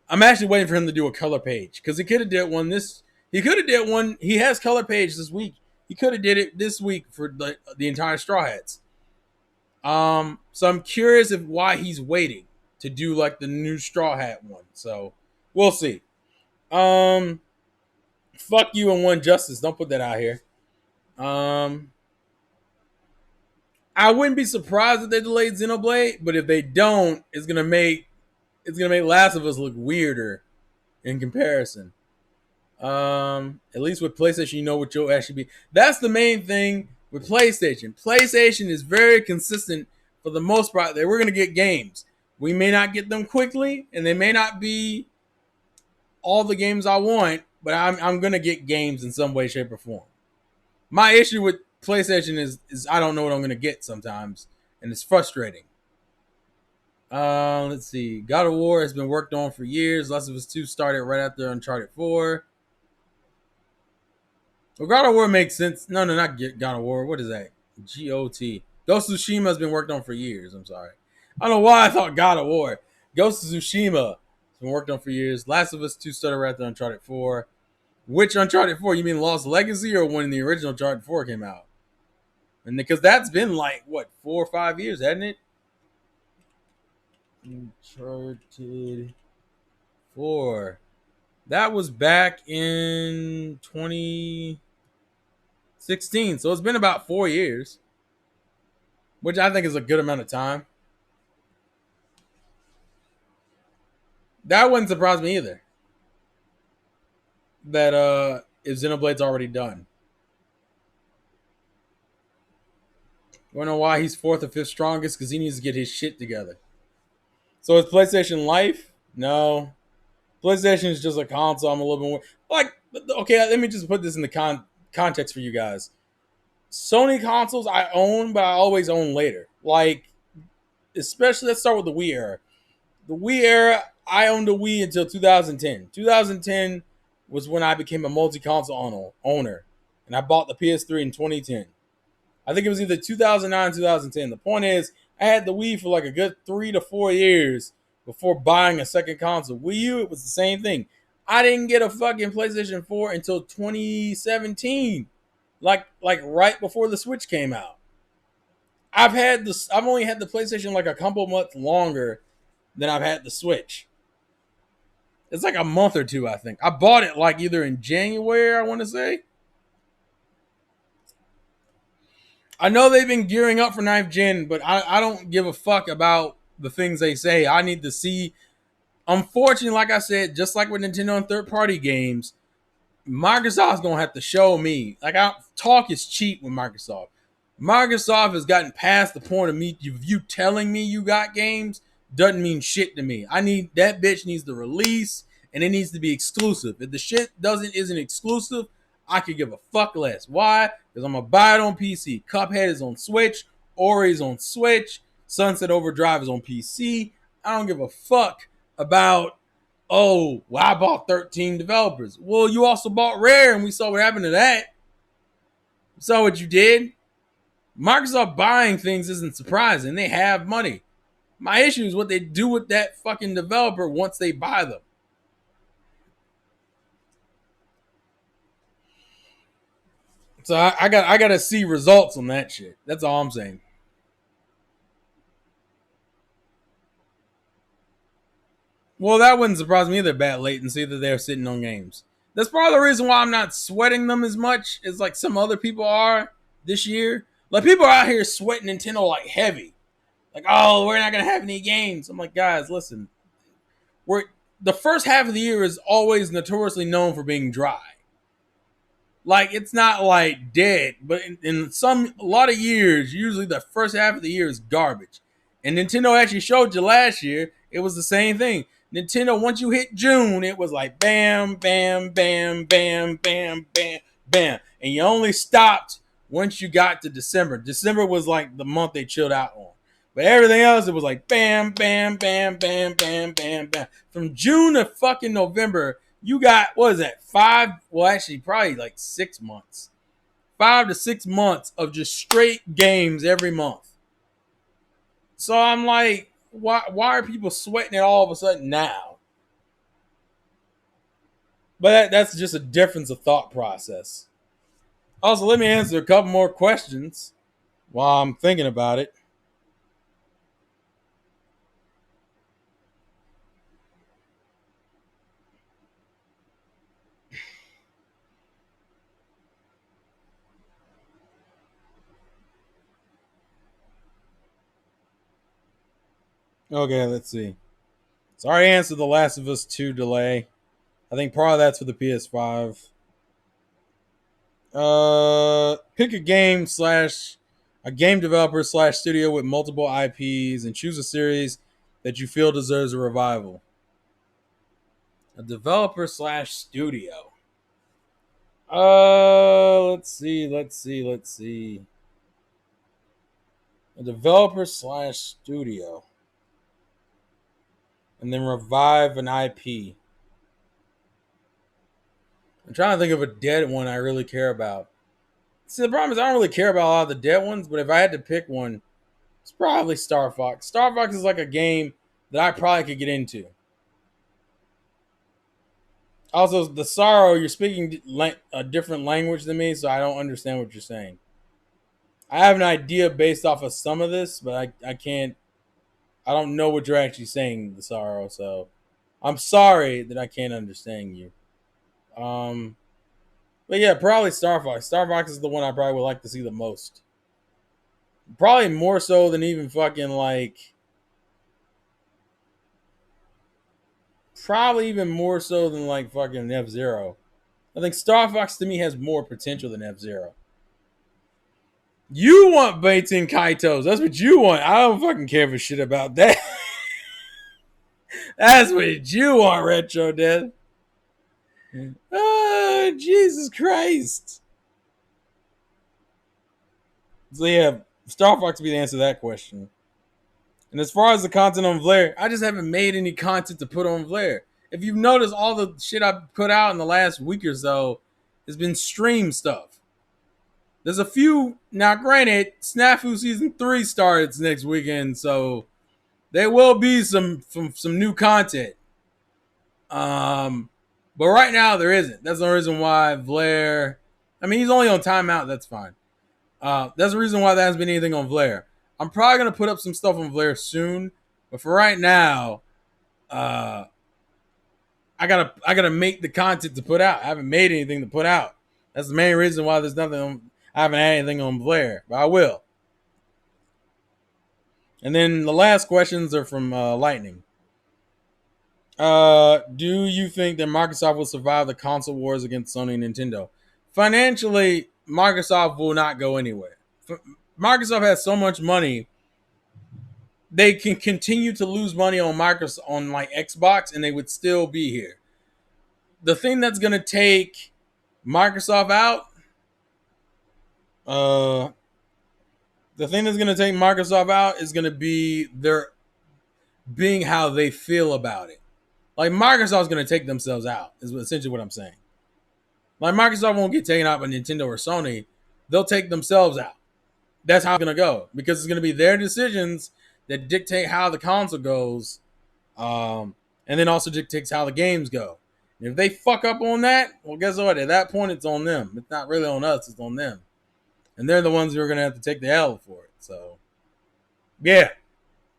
I'm actually waiting for him to do a color page because he could have did one this. He could have did one. He has color page this week. He could have did it this week for the entire Straw Hats. So I'm curious if why he's waiting to do like the new Straw Hat one. So we'll see. Fuck you and One Justice. Don't put that out here. I wouldn't be surprised if they delayed Xenoblade, but if they don't, it's gonna make Last of Us look weirder in comparison. At least with PlayStation, you know what you'll actually be. That's the main thing with PlayStation. PlayStation is very consistent for the most part that we're gonna get games. We may not get them quickly, and they may not be all the games I want, but I'm gonna get games in some way, shape, or form. My issue with PlayStation is I don't know what I'm gonna get sometimes, and it's frustrating. Let's see. God of War has been worked on for years. Last of Us 2 started right after Uncharted 4. Well, God of War makes sense. No, not God of War. What is that? GOT. Ghost of Tsushima has been worked on for years. I'm sorry. I don't know why I thought God of War. Ghost of Tsushima has been worked on for years. Last of Us 2 started right after Uncharted 4. Which Uncharted 4? You mean Lost Legacy or when the original Uncharted 4 came out? And because that's been like, what, 4 or 5 years, hasn't it? Uncharted 4. That was back in 2016. So it's been about 4 years, which I think is a good amount of time. That wouldn't surprise me either. That if Xenoblade's already done. You wanna know why he's fourth or fifth strongest? Because he needs to get his shit together. So is PlayStation Life? No. PlayStation is just a console. I'm a little bit more like, okay, let me just put this in the context for you guys. Sony consoles I own, but I always own later. Like, especially, let's start with the Wii era. The Wii era, I owned a Wii until 2010. 2010 was when I became a multi-console owner, and I bought the PS3 in 2010. I think it was either 2009 or 2010. The point is, I had the Wii for like a good 3 to 4 years before buying a second console. Wii U, it was the same thing. I didn't get a fucking PlayStation 4 until 2017, like right before the Switch came out. I've only had the PlayStation like a couple months longer than I've had the Switch. It's like a month or two, I think. I bought it like either in January, I want to say. I know they've been gearing up for 9th gen, but I don't give a fuck about the things they say. I need to see. Unfortunately, like I said, just like with Nintendo and third-party games, Microsoft's going to have to show me. Talk is cheap with Microsoft. Microsoft has gotten past the point of you telling me you got games doesn't mean shit to me. That bitch needs to release, and it needs to be exclusive. If the shit isn't exclusive, I could give a fuck less. Why? Because I'm gonna buy it on PC. Cuphead is on Switch. Ori is on Switch. Sunset Overdrive is on PC. I don't give a fuck about, oh, well, I bought 13 developers. Well, you also bought Rare, and we saw what happened to that. We saw what you did. Microsoft buying things isn't surprising. They have money. My issue is what they do with that fucking developer once they buy them. So I got to see results on that shit. That's all I'm saying. Well, that wouldn't surprise me either. Bad latency that they're sitting on games. That's part of the reason why I'm not sweating them as much as like some other people are this year. Like people are out here sweating Nintendo like heavy. Like, oh, we're not gonna have any games. I'm like, guys, listen. The first half of the year is always notoriously known for being dry. Like it's not like dead, but in a lot of years, usually the first half of the year is garbage. And Nintendo actually showed you last year, it was the same thing. Nintendo, once you hit June, it was like bam, bam, bam, bam, bam, bam, bam. And you only stopped once you got to December. December was like the month they chilled out on. But everything else, it was like bam, bam, bam, bam, bam, bam, bam. From June to fucking November, you got, what is that, 5, well, actually, probably like 6 months. 5 to 6 months of just straight games every month. So I'm like, why are people sweating it all of a sudden now? But that's just a difference of thought process. Also, let me answer a couple more questions while I'm thinking about it. Okay, let's see. So I already answered The Last of Us 2 delay. I think part of that's for the PS5. Pick a game slash a game developer slash studio with multiple IPs and choose a series that you feel deserves a revival. A developer slash studio. Let's see. A developer slash studio. And then revive an IP. I'm trying to think of a dead one I really care about. See, the problem is I don't really care about a lot of the dead ones, but if I had to pick one, it's probably Star Fox. Star Fox is like a game that I probably could get into. Also, the sorrow, you're speaking a different language than me, so I don't understand what you're saying. I have an idea based off of some of this, but I can't. I don't know what you're actually saying, the sorrow. So I'm sorry that I can't understand you. Um, but yeah, probably Star Fox. Star Fox is the one I probably would like to see the most. Probably more so than even fucking like. Probably even more so than like fucking F-Zero. I think Star Fox to me has more potential than F-Zero. You want Baten Kaitos. That's what you want. I don't fucking care for shit about that. That's what you want, Retro Death. Oh, Jesus Christ. So yeah, Star Fox would be the answer to that question. And as far as the content on Vlaire, I just haven't made any content to put on Vlaire. If you've noticed, all the shit I've put out in the last week or so has been stream stuff. There's a few, now granted, Snafu Season 3 starts next weekend, so there will be some new content. But right now there isn't. That's the reason why Vlaire, I mean, he's only on timeout, that's fine. That's the reason why there hasn't been anything on Vlaire. I'm probably gonna put up some stuff on Vlaire soon, but for right now, I gotta make the content to put out. I haven't made anything to put out. That's the main reason why there's nothing on, I haven't had anything on Vlaire, but I will. And then the last questions are from Lightning. Do you think that Microsoft will survive the console wars against Sony and Nintendo? Financially, Microsoft will not go anywhere. Microsoft has so much money, they can continue to lose money on Microsoft, on like Xbox, and they would still be here. The thing that's gonna take Microsoft out, uh, the thing that's gonna take Microsoft out is gonna be their being how they feel about it. Like Microsoft's gonna take themselves out, is essentially what I'm saying. Like Microsoft won't get taken out by Nintendo or Sony. They'll take themselves out. That's how it's gonna go because it's gonna be their decisions that dictate how the console goes, and then also dictates how the games go. And if they fuck up on that, well, guess what? At that point, it's on them. It's not really on us. It's on them, and they're the ones who are gonna have to take the L for it. So, yeah,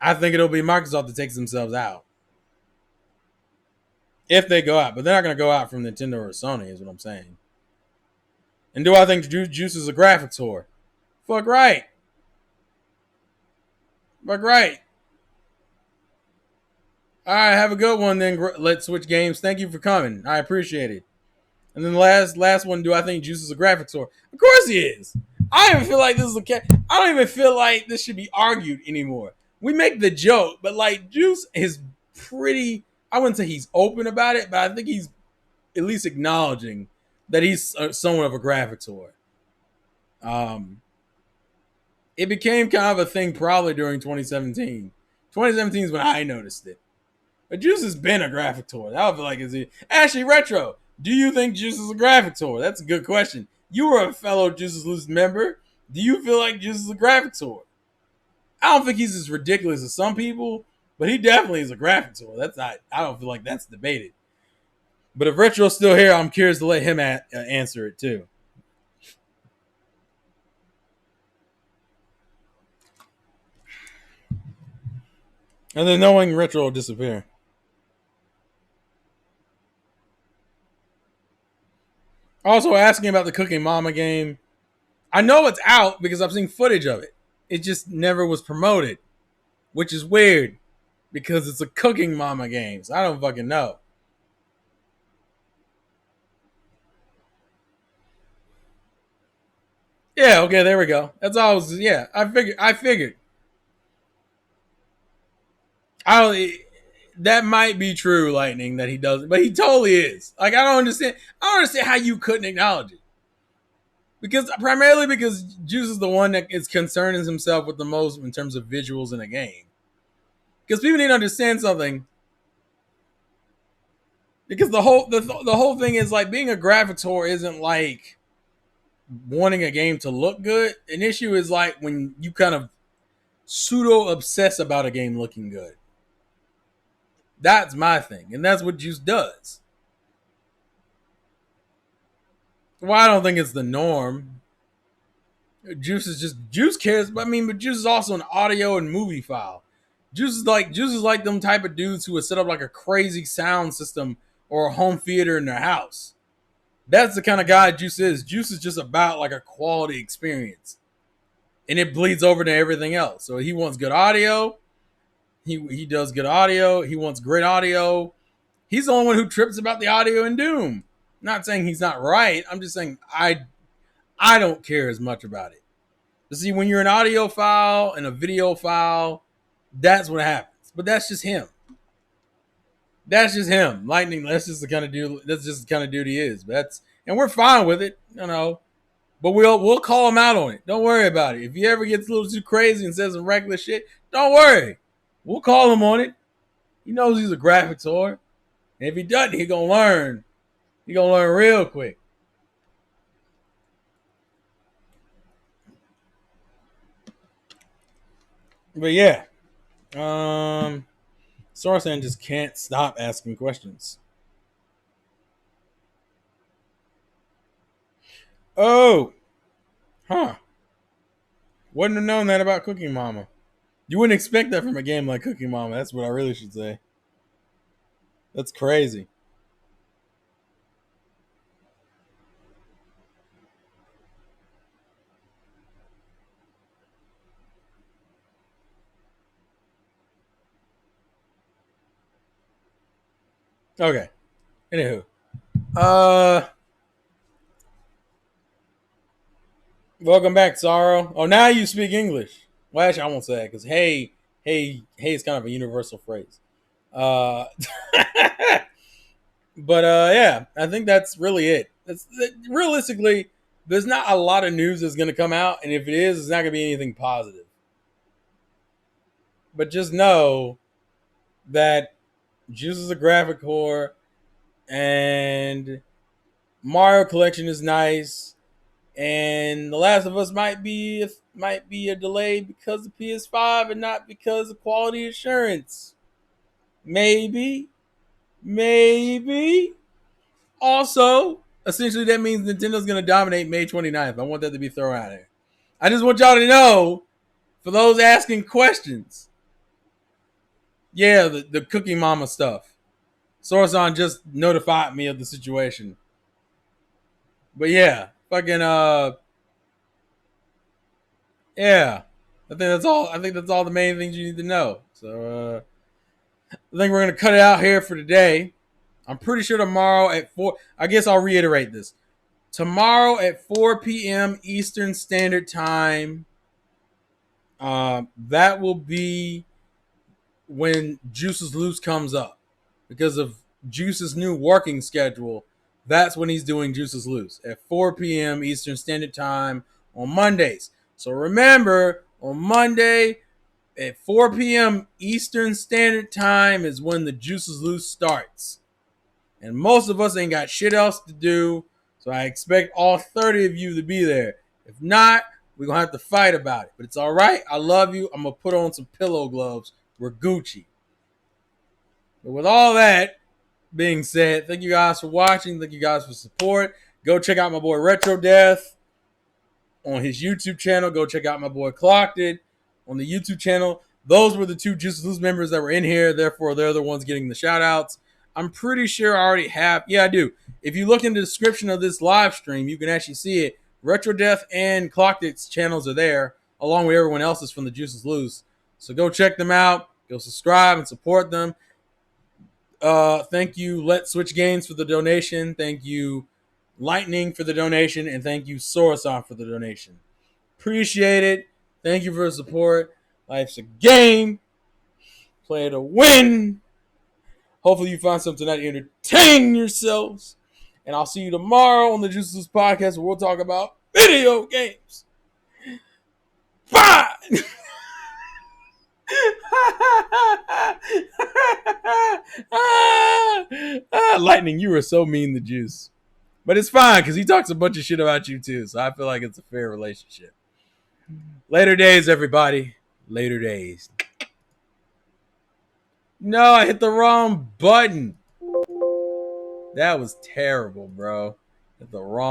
I think it'll be Microsoft that takes themselves out if they go out, but they're not gonna go out from Nintendo or Sony, is what I'm saying. And do I think Juice is a graphics whore? Fuck right. Fuck right. All right, have a good one then. Let's switch games. Thank you for coming. I appreciate it. And then the last one, do I think Juice is a graphics whore? Of course he is. I don't even feel like this is I don't even feel like this should be argued anymore. We make the joke, but like Juice is pretty, I wouldn't say he's open about it, but I think he's at least acknowledging that he's somewhat of a graphics whore. Um, it became kind of a thing probably during 2017. 2017 is when I noticed it. But Juice has been a graphic tour. I would feel like is he Ashley Retro? Do you think Juice is a graphic tour? That's a good question. You were a fellow Juice's Loose member. Do you feel like Juice is a graphic tour? I don't think he's as ridiculous as some people, but he definitely is a graphic tour. That's not. I don't feel like that's debated. But if Retro's still here, I'm curious to let him answer it too. And then knowing Retro will disappear. Also asking about the Cooking Mama game. I know it's out because I've seen footage of it. It just never was promoted, which is weird because it's a Cooking Mama game. So I don't fucking know. Yeah, okay, there we go. That's all. Yeah, I figured. I don't. That might be true, Lightning, that he doesn't, but he totally is. Like I don't understand. I don't understand how you couldn't acknowledge it. Because primarily because Juice is the one that is concerning himself with the most in terms of visuals in a game. Because people need to understand something. Because the whole thing is like being a graphics whore isn't like wanting a game to look good. An issue is like when you kind of pseudo obsess about a game looking good. That's my thing, and that's what Juice does. Well, I don't think it's the norm. Juice cares, but I mean, but Juice is also an audio and movie file. Juice is like them type of dudes who would set up like a crazy sound system or a home theater in their house. That's the kind of guy Juice is. Juice is just about like a quality experience, and it bleeds over to everything else. So he wants good audio. He does good audio. He wants great audio. He's the only one who trips about the audio in Doom. I'm not saying he's not right. I'm just saying I don't care as much about it. But see, when you're an audio file and a video file, that's what happens. But that's just him. That's just him. Lightning. That's just the kind of dude. That's just the kind of dude he is. But that's and we're fine with it, you know. But we'll call him out on it. Don't worry about it. If he ever gets a little too crazy and says some reckless shit, don't worry. We'll call him on it. He knows he's a graphics whore. And if he doesn't, he gonna learn. He gonna learn real quick. But yeah, Sarsan just can't stop asking questions. Oh, huh. Wouldn't have known that about Cooking Mama. You wouldn't expect that from a game like Cooking Mama. That's what I really should say. That's crazy. Okay. Anywho, uh, welcome back, Sorrow. Oh, now you speak English. Well, actually, I won't say that because hey is kind of a universal phrase. Uh, but yeah, I think that's really it. Realistically, there's not a lot of news that's going to come out, and if it is, it's not going to be anything positive. But just know that Juice is a graphic core, and Mario Collection is nice, and The Last of Us might be a delay because of PS5 and not because of quality assurance. Maybe, maybe. Also, essentially, that means Nintendo's going to dominate May 29th. I want that to be thrown out there. I just want y'all to know, for those asking questions, yeah, the Cooking Mama stuff. Sorasan just notified me of the situation. But yeah, fucking yeah. I think that's all the main things you need to know. So I think we're gonna cut it out here for today. I'm pretty sure tomorrow at 4. I guess I'll reiterate this. Tomorrow at 4 p.m. Eastern Standard Time. That will be when Juice's Loose comes up because of Juice's new working schedule. That's when he's doing Juice's Loose at 4 p.m. Eastern Standard Time on Mondays. So remember, on Monday at 4 p.m. Eastern Standard Time is when the Juices Loose starts. And most of us ain't got shit else to do, so I expect all 30 of you to be there. If not, we're going to have to fight about it. But it's all right. I love you. I'm going to put on some pillow gloves. We're Gucci. But with all that being said, thank you guys for watching. Thank you guys for support. Go check out my boy Retro Death on his YouTube channel. Go check out my boy Clocked It on the YouTube channel. Those were the two Juice Loose members that were in here. Therefore, they're the ones getting the shout outs. I'm pretty sure I already have. Yeah, I do. If you look in the description of this live stream, you can actually see it. Retro Death and Clocked It's channels are there, along with everyone else's from the Juices Loose. So go check them out. Go subscribe and support them. Thank you, Let's Switch Games, for the donation. Thank you, Lightning, for the donation. And thank you, Sorosan, for the donation. Appreciate it. Thank you for the support. Life's a game. Play to win. Hopefully you find something that entertain yourselves. And I'll see you tomorrow on the Juices Podcast where we'll talk about video games. Bye! Lightning, you are so mean to Juice. But it's fine because he talks a bunch of shit about you too. So I feel like it's a fair relationship. Later days, everybody. Later days. No, I hit the wrong button. That was terrible, bro. Hit the wrong